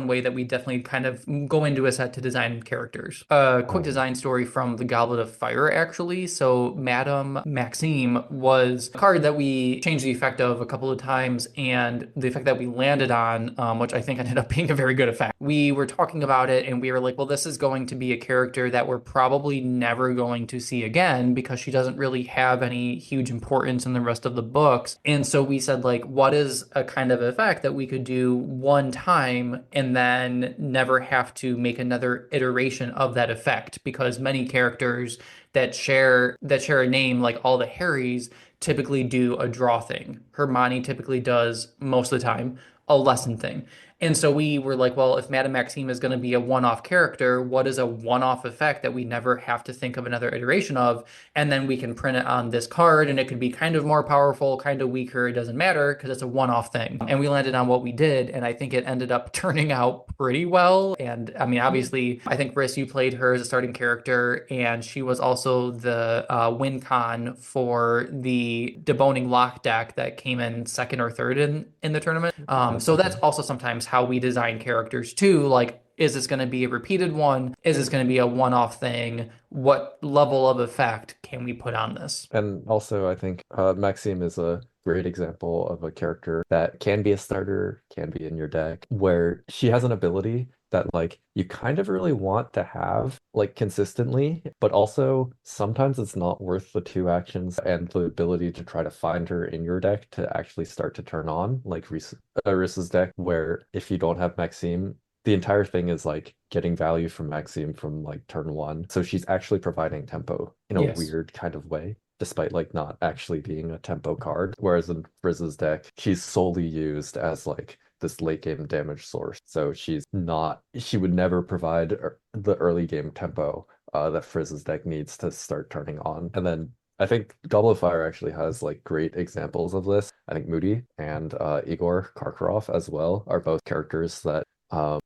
Speaker 1: way that we definitely kind of go into a set to design characters. A quick
Speaker 3: Um,
Speaker 1: design story from the Goblet of Fire actually. So Madame Maxime was a card that we changed the effect of a couple of times, and the effect that we landed on, which I think ended up being a very good effect. We were talking about it, and we were like, well, this is going to be a character that we're probably never going to see again because she doesn't really have any huge importance in the rest of the books. And so we said, like, what is a kind of effect that we could do one time and then never have to make another iteration of that effect? Because many characters that share a name, like all the Harrys, typically do a draw thing. Hermione typically does most of the time. a lesson thing. And so we were like, well, if Madame Maxime is going to be a one-off character, what is a one-off effect that we never have to think of another iteration of? And then we can print it on this card, and it could be kind of more powerful, kind of weaker. It doesn't matter because it's a one-off thing. And we landed on what we did, and I think it ended up turning out pretty well. And I mean, obviously, I think Riss, you played her as a starting character, and she was also the win con for the deboning lock deck that came in second or third in the tournament. So that's also sometimes how we design characters too. Like, is this going to be a repeated one? Is this going to be a one-off thing? What level of effect can we put on this?
Speaker 3: And also, I think Maxime is a great example of a character that can be a starter, can be in your deck, where she has an ability that like you kind of really want to have like consistently, but also sometimes it's not worth the two actions and the ability to try to find her in your deck to actually start to turn on, like Riss's deck, where if you don't have Maxime, the entire thing is like getting value from Maxime from like turn one. So she's actually providing tempo in a
Speaker 1: Yes.
Speaker 3: weird kind of way, despite like not actually being a tempo card. Whereas in Frizz's deck, she's solely used as like this late game damage source. So she would never provide the early game tempo that Frizz's deck needs to start turning on. And then I think Goblet of Fire actually has like great examples of this. I think Moody and Igor Karkaroff as well are both characters that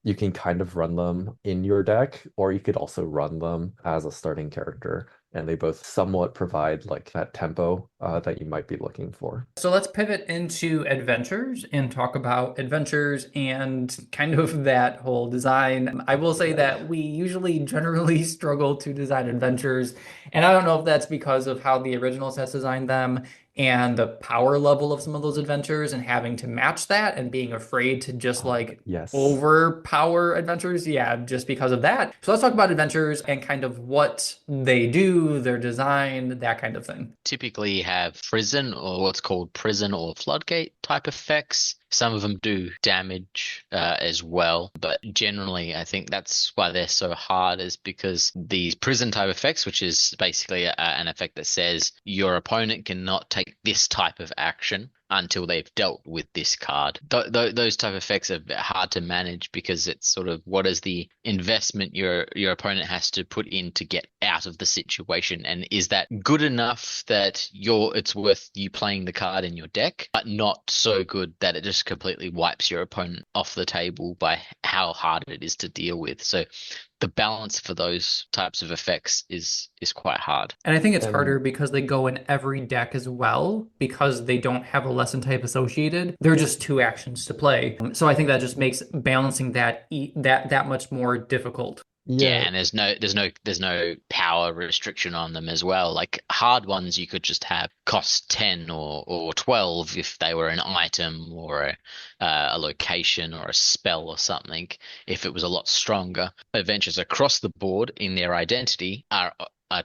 Speaker 3: you can kind of run them in your deck, or you could also run them as a starting character. And they both somewhat provide like that tempo that you might be looking for.
Speaker 1: So let's pivot into adventures and talk about adventures and kind of that whole design. I will say that we usually generally struggle to design adventures, and I don't know if that's because of how the original sets designed them and the power level of some of those adventures and having to match that and being afraid to just like
Speaker 3: Yes.
Speaker 1: overpower adventures. Yeah, just because of that. So let's talk about adventures and kind of what they do, their design, that kind of thing.
Speaker 2: Typically have prison or what's called prison or floodgate type effects. Some of them do damage as well, but generally I think that's why they're so hard is because these prison type effects, which is basically an effect that says your opponent cannot take this type of action until they've dealt with this card. Those type of effects are hard to manage because it's sort of what is the investment your opponent has to put in to get out of the situation, and is that good enough that it's worth you playing the card in your deck, but not so good that it just completely wipes your opponent off the table by how hard it is to deal with. So the balance for those types of effects is quite hard.
Speaker 1: And I think it's
Speaker 3: And
Speaker 1: harder because they go in every deck as well, because they don't have a lesson type associated. They're just two actions to play. So I think that just makes balancing that much more difficult.
Speaker 2: Yeah,
Speaker 3: yeah,
Speaker 2: and there's no power restriction on them as well. Like hard ones you could just have cost 10 or 12 if they were an item or a location or a spell or something, if it was a lot stronger. Adventures across the board in their identity are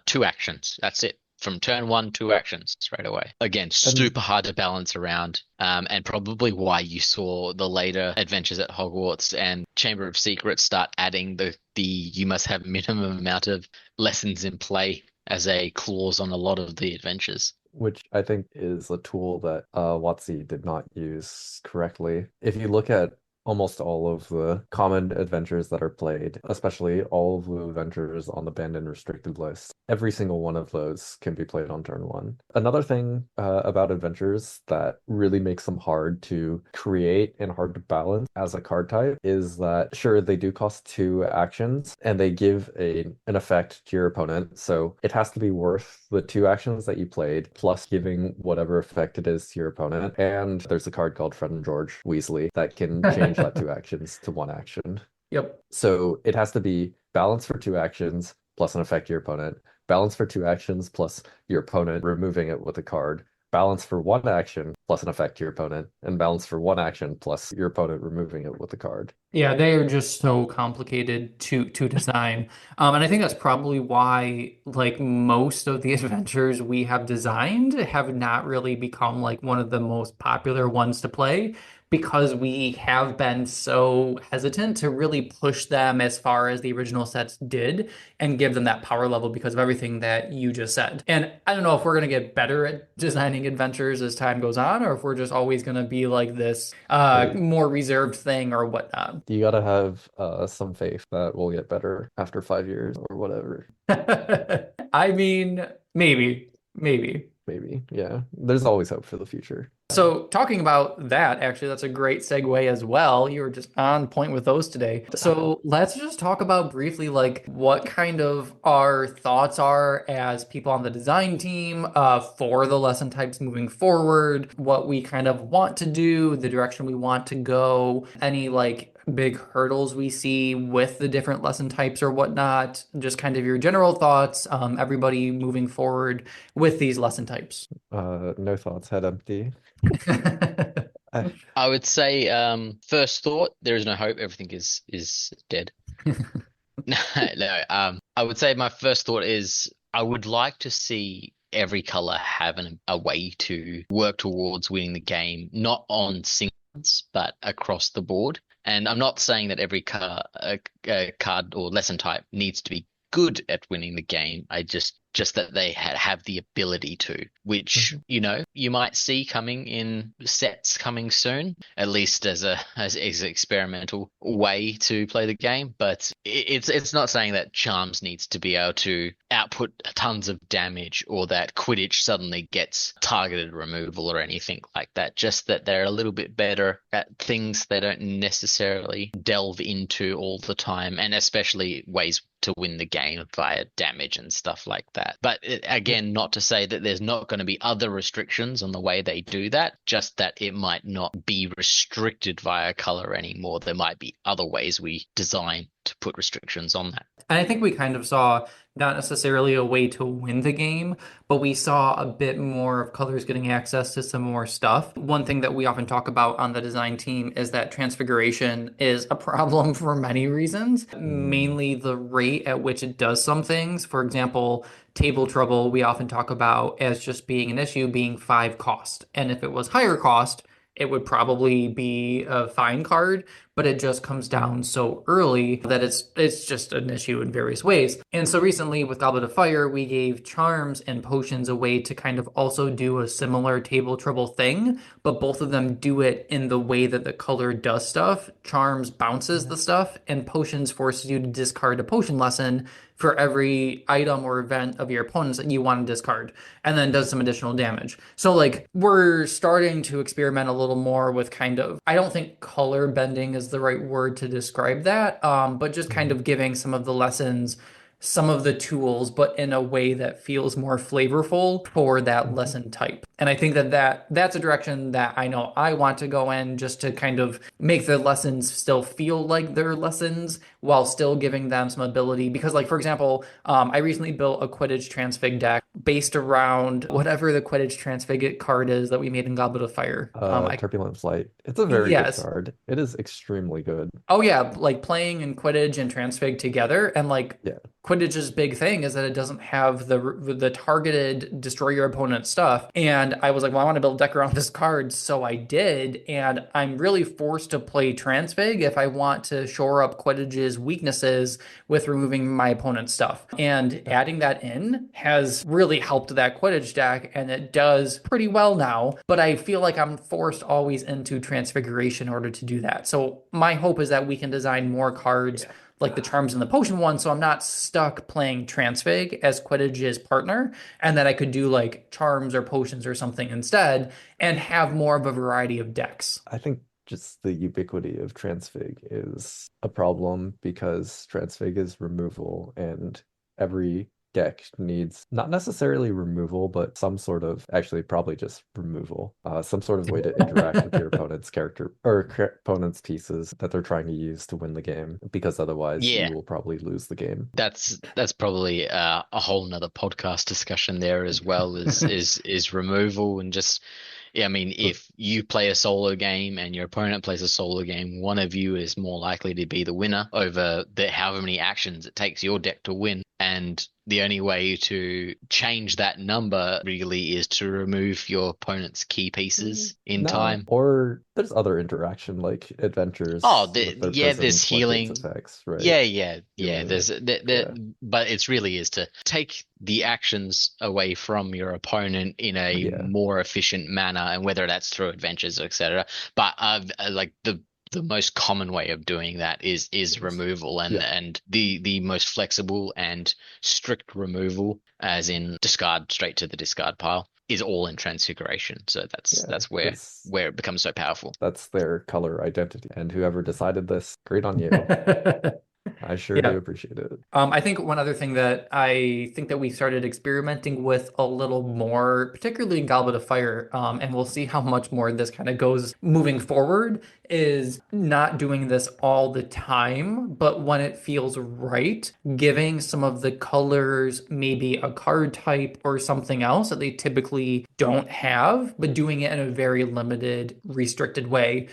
Speaker 2: two actions. That's it. From turn one, two actions straight away. Again,
Speaker 3: and
Speaker 2: super hard to balance around, and probably why you saw the later adventures at Hogwarts and Chamber of Secrets start adding the you must have minimum amount of lessons in play as a clause on a lot of the adventures.
Speaker 3: which I think is a tool that WotC did not use correctly. If you look at almost all of the common adventures that are played, especially all of the adventures on the banned and restricted list, every single one of those can be played on turn one. Another thing about adventures that really makes them hard to create and hard to balance as a card type is that, sure, they do cost two actions and they give an effect to your opponent. So it has to be worth the two actions that you played plus giving whatever effect it is to your opponent. And there's a card called Fred and George Weasley that can change that two actions to one action.
Speaker 1: Yep.
Speaker 3: So it has to be balance for two actions plus an effect to your opponent, balance for two actions plus your opponent removing it with a card, balance for one action plus an effect to your opponent, and balance for one action plus your opponent removing it with a card.
Speaker 1: Yeah, they are just so complicated to design. And I think that's probably why like most of the adventures we have designed have not really become like one of the most popular ones to play because we have been so hesitant to really push them as far as the original sets did and give them that power level because of everything that you just said. And I don't know if we're going to get better at designing adventures as time goes on, or if we're just always going to be like this
Speaker 3: Hey,
Speaker 1: more reserved thing or whatnot.
Speaker 3: you gotta have some faith that we'll get better after 5 years or whatever.
Speaker 1: I mean, maybe.
Speaker 3: Maybe. Yeah. There's always hope for the future.
Speaker 1: So, talking about that, actually, that's a great segue as well. You were just on point with those today. So, let's just talk about briefly, like, what kind of our thoughts are as people on the design team for the lesson types moving forward, what we kind of want to do, the direction we want to go, any like big hurdles we see with the different lesson types or whatnot, just kind of your general thoughts, everybody moving forward with these lesson types.
Speaker 3: No thoughts, head empty. I,
Speaker 2: I would say, first thought, there is no hope. Everything is dead. No, no. I would say my first thought is I would like to see every color have a way to work towards winning the game, not on singles, but across the board. And I'm not saying that every card or lesson type needs to be good at winning the game. I just that they have the ability to, which
Speaker 3: Mhm.
Speaker 2: you might see coming in sets coming soon, at least as an experimental way to play the game. But it's not saying that Charms needs to be able to output tons of damage or that Quidditch suddenly gets targeted removal or anything like that. Just that they're a little bit better at things they don't necessarily delve into all the time, and especially ways to win the game via damage and stuff like that. But again, not to say that there's not going to be other restrictions on the way they do that, just that it might not be restricted via color anymore. There might be other ways we design to put restrictions on that.
Speaker 1: And I think we kind of saw not necessarily a way to win the game, but we saw a bit more of colors getting access to some more stuff. One thing that we often talk about on the design team is that transfiguration is a problem for many reasons,
Speaker 3: Mm.
Speaker 1: mainly the rate at which it does some things. For example, table trouble, we often talk about as just being an issue being 5 cost. And if it was higher cost, it would probably be a fine card, but it just comes down so early that it's just an issue in various ways. And so recently with Goblet of Fire, we gave charms and potions a way to kind of also do a similar table trouble thing, but both of them do it in the way that the color does stuff. Charms bounces the stuff, and potions forces you to discard a potion lesson for every item or event of your opponents that you want to discard, and then does some additional damage. So like we're starting to experiment a little more with kind of, I don't think color bending is the right word to describe that, but just kind
Speaker 3: Mhm.
Speaker 1: of giving some of the lessons some of the tools, but in a way that feels more flavorful for that
Speaker 3: Mhm.
Speaker 1: lesson type. And I think that's a direction that I know I want to go in, just to kind of make the lessons still feel like they're lessons while still giving them some ability. Because, like, for example, I recently built a Quidditch transfig deck based around whatever the Quidditch transfig card is that we made in Goblet of Fire.
Speaker 3: Turbulent Flight. It's a very good
Speaker 1: Yes.
Speaker 3: card. It is extremely good.
Speaker 1: Oh yeah, like playing in Quidditch and Transfig together, and like
Speaker 3: Yeah.
Speaker 1: Quidditch's big thing is that it doesn't have the targeted destroy your opponent stuff. And I was like, well, I want to build a deck around this card, so I did. And I'm really forced to play Transfig if I want to shore up Quidditch's weaknesses with removing my opponent's stuff. And
Speaker 3: Yeah.
Speaker 1: adding that in has really helped that Quidditch deck, and it does pretty well now. But I feel like I'm forced always into Transfiguration in order to do that. So my hope is that we can design more cards
Speaker 3: Yeah.
Speaker 1: like the charms and the potion one, so I'm not stuck playing Transfig as Quidditch's partner, and that I could do like charms or potions or something instead and have more of a variety of decks.
Speaker 3: I think just the ubiquity of transfig is a problem because transfig is removal and every deck needs not necessarily removal, but some sort of actually probably just removal, some sort of way to interact with your opponent's character or opponent's pieces that they're trying to use to win the game, because otherwise you
Speaker 2: Yeah,
Speaker 3: will probably lose the game.
Speaker 2: that's probably a whole nother podcast discussion there as well. Is removal and just Yeah, I mean, if you play a solo game and your opponent plays a solo game, one of you is more likely to be the winner over the however many actions it takes your deck to win. And the only way to change that number really is to remove your opponent's key pieces in
Speaker 3: No,
Speaker 2: time.
Speaker 3: or there's other interaction like adventures
Speaker 2: Oh,
Speaker 3: with their
Speaker 2: yeah, there's
Speaker 3: prisons, like its
Speaker 2: healing.
Speaker 3: effects, right?
Speaker 2: Yeah.
Speaker 3: Healing it. Yeah.
Speaker 2: But it's really is to take the actions away from your opponent in a
Speaker 3: Yeah.
Speaker 2: more efficient manner, and whether that's through adventures, etc. But like the most common way of doing that is removal,
Speaker 3: Yeah.
Speaker 2: and the most flexible and strict removal, as in discard straight to the discard pile, is all in transfiguration. So
Speaker 3: Yeah.
Speaker 2: that's where
Speaker 3: Because
Speaker 2: it becomes so powerful.
Speaker 3: that's their color identity. And whoever decided this, great on you. I sure do
Speaker 1: Yeah.
Speaker 3: appreciate it.
Speaker 1: I think one other thing that I think that we started experimenting with a little more, particularly in Goblet of Fire, and we'll see how much more this kind of goes moving forward, is not doing this all the time, but when it feels right, giving some of the colors maybe a card type or something else that they typically don't have, but doing it in a very limited, restricted way.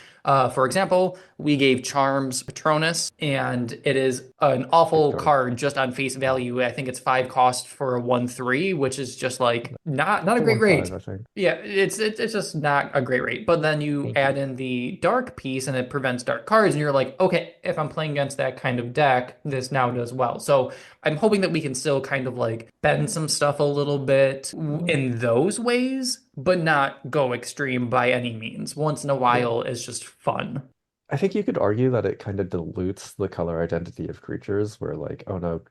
Speaker 1: For example, we gave Charms Patronus, and it is an
Speaker 3: Good
Speaker 1: awful
Speaker 3: card.
Speaker 1: card just on face value. I think it's 5 cost for a 1/3, which is just like not a
Speaker 3: The
Speaker 1: great
Speaker 3: 1/5,
Speaker 1: rate.
Speaker 3: I think.
Speaker 1: Yeah, it's just not a great rate. But then you
Speaker 3: Thank
Speaker 1: add
Speaker 3: you.
Speaker 1: in the dark piece and it prevents dark cards, and you're like, okay, if I'm playing against that kind of deck, this now does well. So I'm hoping that we can still kind of like bend some stuff a little bit in those ways, but not go extreme by any means. Once in a
Speaker 3: Yeah.
Speaker 1: while is just fun.
Speaker 3: I think you could argue that it kind of dilutes the color identity of creatures, where like, oh no,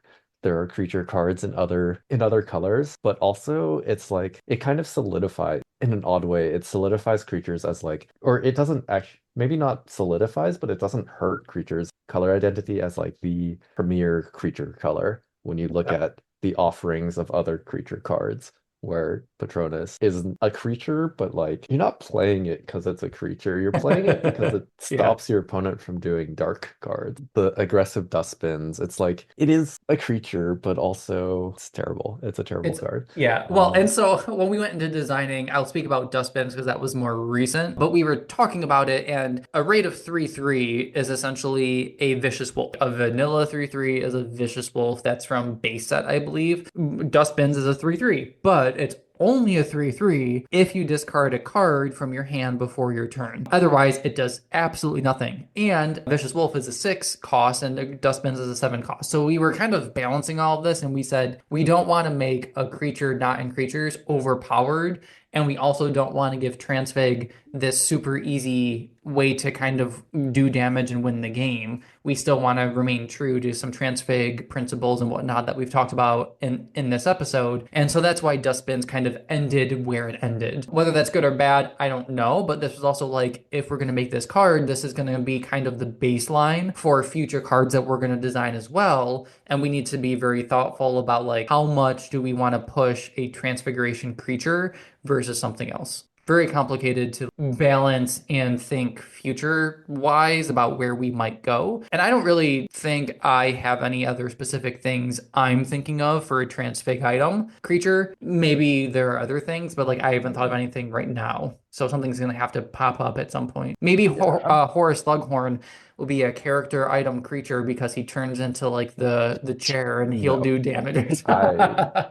Speaker 3: there are creature cards in other colors, but also it's like it kind of solidifies in an odd way. It solidifies creatures as like, or it doesn't actually, maybe not solidifies, but it doesn't hurt creatures' color identity as like the premier creature color when you look
Speaker 1: Yeah.
Speaker 3: at the offerings of other creature cards, where Patronus isn't a creature, but like you're not playing it because it's a creature. You're playing it because it
Speaker 1: Yeah.
Speaker 3: stops your opponent from doing dark cards. The aggressive dustbins, it's like it is a creature, but also it's terrible. It's a terrible
Speaker 1: It's
Speaker 3: card.
Speaker 1: yeah. Well, and so when we went into designing, I'll speak about dustbins because that was more recent, but we were talking about it, and a rate of 3/3 is essentially a vicious wolf. A vanilla 3/3 is a vicious wolf. That's from base set, I believe. Dustbins is a 3/3, but it's only a 3/3 if you discard a card from your hand before your turn. Otherwise, it does absolutely nothing. And Vicious Wolf is a 6 cost and Dustbins is a 7 cost. So we were kind of balancing all of this and we said we don't want to make a creature not in creatures overpowered. And we also don't want to give Transfig this super easy way to kind of do damage and win the game. We still want to remain true to some Transfig principles and whatnot that we've talked about in this episode. And so that's why Dustbins kind of ended where it ended. Whether that's good or bad, I don't know. But this was also like, if we're going to make this card, this is going to be kind of the baseline for future cards that we're going to design as well. And we need to be very thoughtful about like how much do we want to push a Transfiguration creature versus something else. Very complicated to balance and think future wise about where we might go. And I don't really think I have any other specific things I'm thinking of for a transfig item creature. Maybe there are other things, but like I haven't thought of anything right now. So something's gonna have to pop up at some point. Maybe
Speaker 3: Yeah.
Speaker 1: Horace Slughorn will be a character item creature because he turns into like the chair and he'll
Speaker 3: No.
Speaker 1: do damage.
Speaker 3: I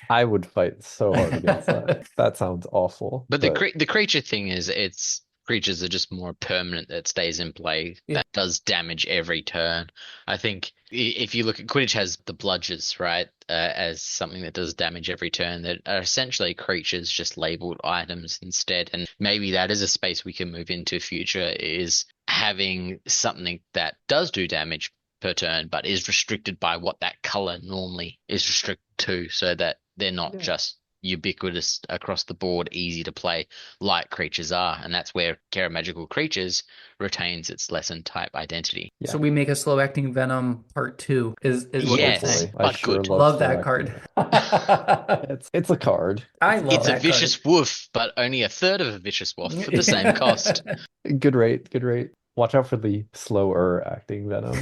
Speaker 3: I would fight so hard against that. That sounds awful.
Speaker 2: But
Speaker 3: But
Speaker 2: the creature thing is, it's creatures are just more permanent that stays in play
Speaker 1: Yeah.
Speaker 2: that does damage every turn. I think if you look at Quidditch has the bludgers, right, as something that does damage every turn that are essentially creatures just labeled items instead. And maybe that is a space we can move into future, is having something that does do damage per turn, but is restricted by what that color normally is restricted to, so that they're not
Speaker 3: yeah.
Speaker 2: just ubiquitous across the board, easy to play like creatures are. And that's where Care of Magical Creatures retains its lesson type identity.
Speaker 1: So
Speaker 3: Yeah.
Speaker 1: we make a slow acting Venom part 2 is what we're
Speaker 2: Yes,
Speaker 1: saying.
Speaker 3: Hopefully. I
Speaker 2: but
Speaker 3: sure
Speaker 2: good.
Speaker 3: love
Speaker 1: Love
Speaker 3: slow
Speaker 1: that
Speaker 3: acting.
Speaker 1: card.
Speaker 3: It's a card.
Speaker 1: I
Speaker 3: It's a
Speaker 1: love
Speaker 2: It's a
Speaker 3: card.
Speaker 1: that card.
Speaker 2: vicious wolf, but only a third of a vicious wolf for the same cost.
Speaker 3: Good rate, good rate. Watch out for the slower acting venom.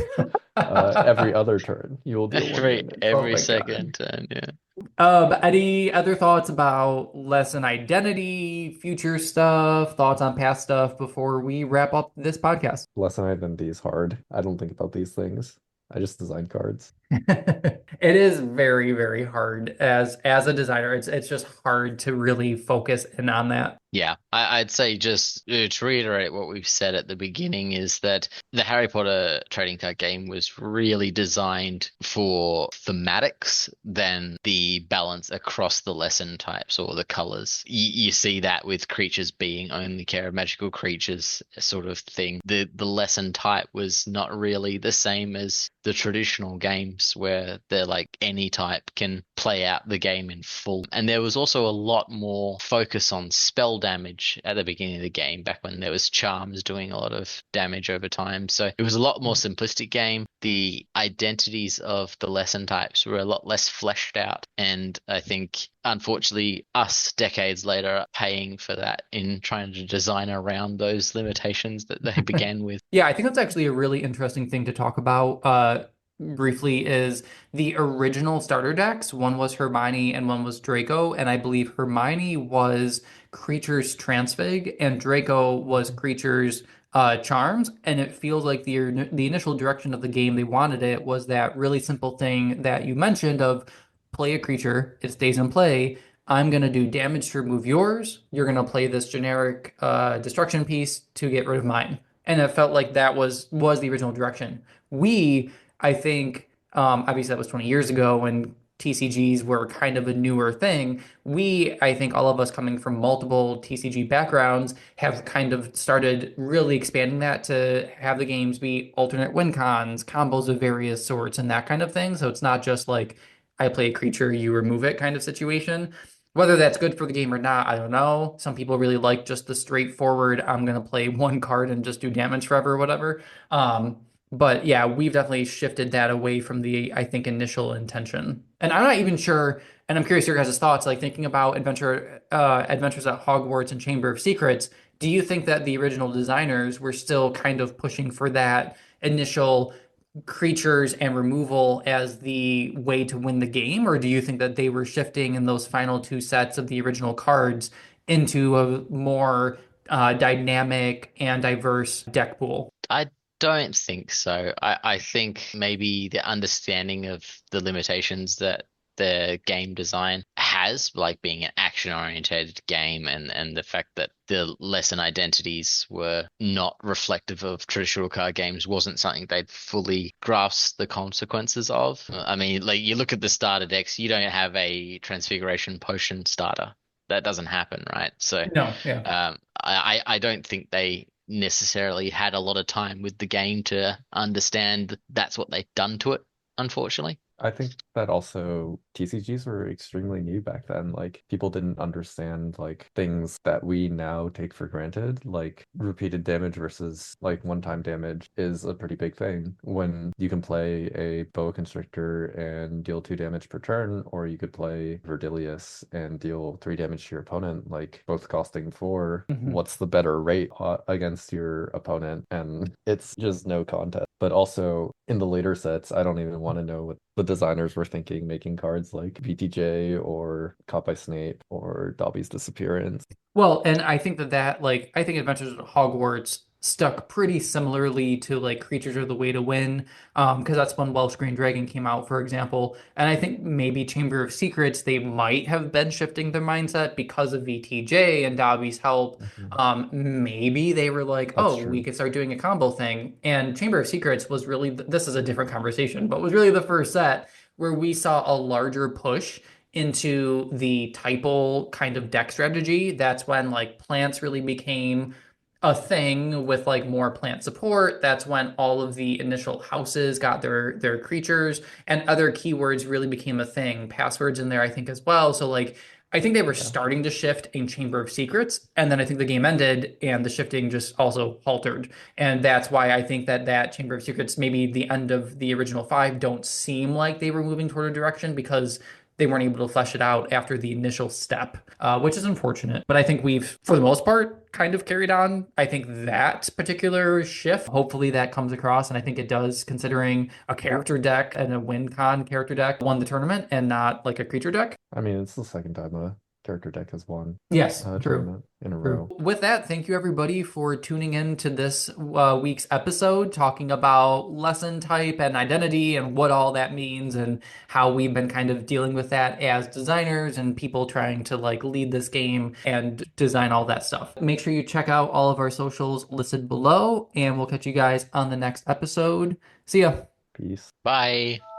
Speaker 3: Every other turn, you will deal one damage.
Speaker 1: Oh
Speaker 2: Every
Speaker 1: my God.
Speaker 2: second turn, yeah.
Speaker 1: Any other thoughts about lesson identity, future stuff, thoughts on past stuff before we wrap up this podcast?
Speaker 3: Lesson identity is hard. I don't think about these things. I just design cards.
Speaker 1: It is very, very hard as a designer. It's just hard to really focus in on that.
Speaker 2: Yeah, I'd say just to reiterate what we've said at the beginning is that the Harry Potter trading card game was really designed for thematics than the balance across the lesson types or the colors. You see that with creatures being only care of magical creatures sort of thing. The lesson type was not really the same as the traditional games where they're like any type can play out the game in full. And there was also a lot more focus on spell damage at the beginning of the game, back when there was charms doing a lot of damage over time. So it was a lot more simplistic game. The identities of the lesson types were a lot less fleshed out. And I think, unfortunately, us decades later are paying for that in trying to design around those limitations that they began with.
Speaker 1: Yeah, I think that's actually a really interesting thing to talk about briefly is the original starter decks. One was Hermione and one was Draco, and I believe Hermione was creatures transfig and Draco was creatures charms. And it feels like the initial direction of the game they wanted it was that really simple thing that you mentioned of play a creature, it stays in play. I'm going to do damage to remove yours. You're going to play this generic destruction piece to get rid of mine. And it felt like that was the original direction. We, I think, obviously that was 20 years ago when TCGs were kind of a newer thing. We, I think all of us coming from multiple TCG backgrounds have kind of started really expanding that to have the games be alternate win cons, combos of various sorts, and that kind of thing. So it's not just like I play a creature, you remove it kind of situation. Whether that's good for the game or not, I don't know. Some people really like just the straightforward, I'm gonna play one card and just do damage forever or whatever. Um, but yeah, we've definitely shifted that away from the, I think, initial intention. And I'm not even sure, and I'm curious your guys' thoughts, like thinking about adventures at Hogwarts and Chamber of Secrets, do you think that the original designers were still kind of pushing for that initial creatures and removal as the way to win the game, or do you think that they were shifting in those final two sets of the original cards into a more dynamic and diverse deck pool?
Speaker 2: I don't think so. I think maybe the understanding of the limitations that the game design has, like being an action-oriented game, and the fact that the lesson identities were not reflective of traditional card games wasn't something they'd fully grasped the consequences of. I mean, like you look at the starter decks, you don't have a Transfiguration Potion starter. That doesn't happen, right? So
Speaker 1: No, yeah.
Speaker 2: I don't think they necessarily had a lot of time with the game to understand that's what they'd done to it, unfortunately.
Speaker 3: I think that also TCGs were extremely new back then. Like people didn't understand like things that we now take for granted, like repeated damage versus like one-time damage is a pretty big thing. When you can play a boa constrictor and deal 2 damage per turn, or you could play Verdilius and deal 3 damage to your opponent, like both costing 4.
Speaker 1: Mhm.
Speaker 3: What's the better rate against your opponent? And it's just no contest. But also in the later sets, I don't even want to know what the designers were thinking making cards like VTJ or Caught by Snape or Dobby's Disappearance.
Speaker 1: Well, and I think that like I think Adventures at Hogwarts stuck pretty similarly to like Creatures Are the Way to Win, because that's when Welsh Green Dragon came out, for example. And I think maybe Chamber of Secrets they might have been shifting their mindset because of VTJ and Dobby's help.
Speaker 3: Mhm.
Speaker 1: Maybe they were like,
Speaker 3: That's
Speaker 1: oh, we
Speaker 3: true.
Speaker 1: could start doing a combo thing. And Chamber of Secrets was really this is a different conversation, but was really the first set where we saw a larger push into the typal kind of deck strategy. That's when like plants really became a thing with like more plant support. That's when all of the initial houses got their creatures and other keywords really became a thing. Passwords in there, I think, as well. So like I think they were
Speaker 3: Yeah.
Speaker 1: starting to shift in Chamber of Secrets, and then I think the game ended and the shifting just also halted. And that's why I think that Chamber of Secrets, maybe the end of the original five, don't seem like they were moving toward a direction because they weren't able to flesh it out after the initial step, which is unfortunate. But I think we've, for the most part, kind of carried on. I think that particular shift, hopefully that comes across, and I think it does, considering a character deck and a win con character deck won the tournament and not like a creature deck.
Speaker 3: I mean, it's the second time a character deck has won
Speaker 1: Yes,
Speaker 3: a
Speaker 1: true.
Speaker 3: tournament in a
Speaker 1: True.
Speaker 3: row.
Speaker 1: With that, thank you everybody for tuning in to this week's episode, talking about lesson type and identity and what all that means and how we've been kind of dealing with that as designers and people trying to like lead this game and design all that stuff. Make sure you check out all of our socials listed below, and we'll catch you guys on the next episode. See ya.
Speaker 3: Peace.
Speaker 2: Bye.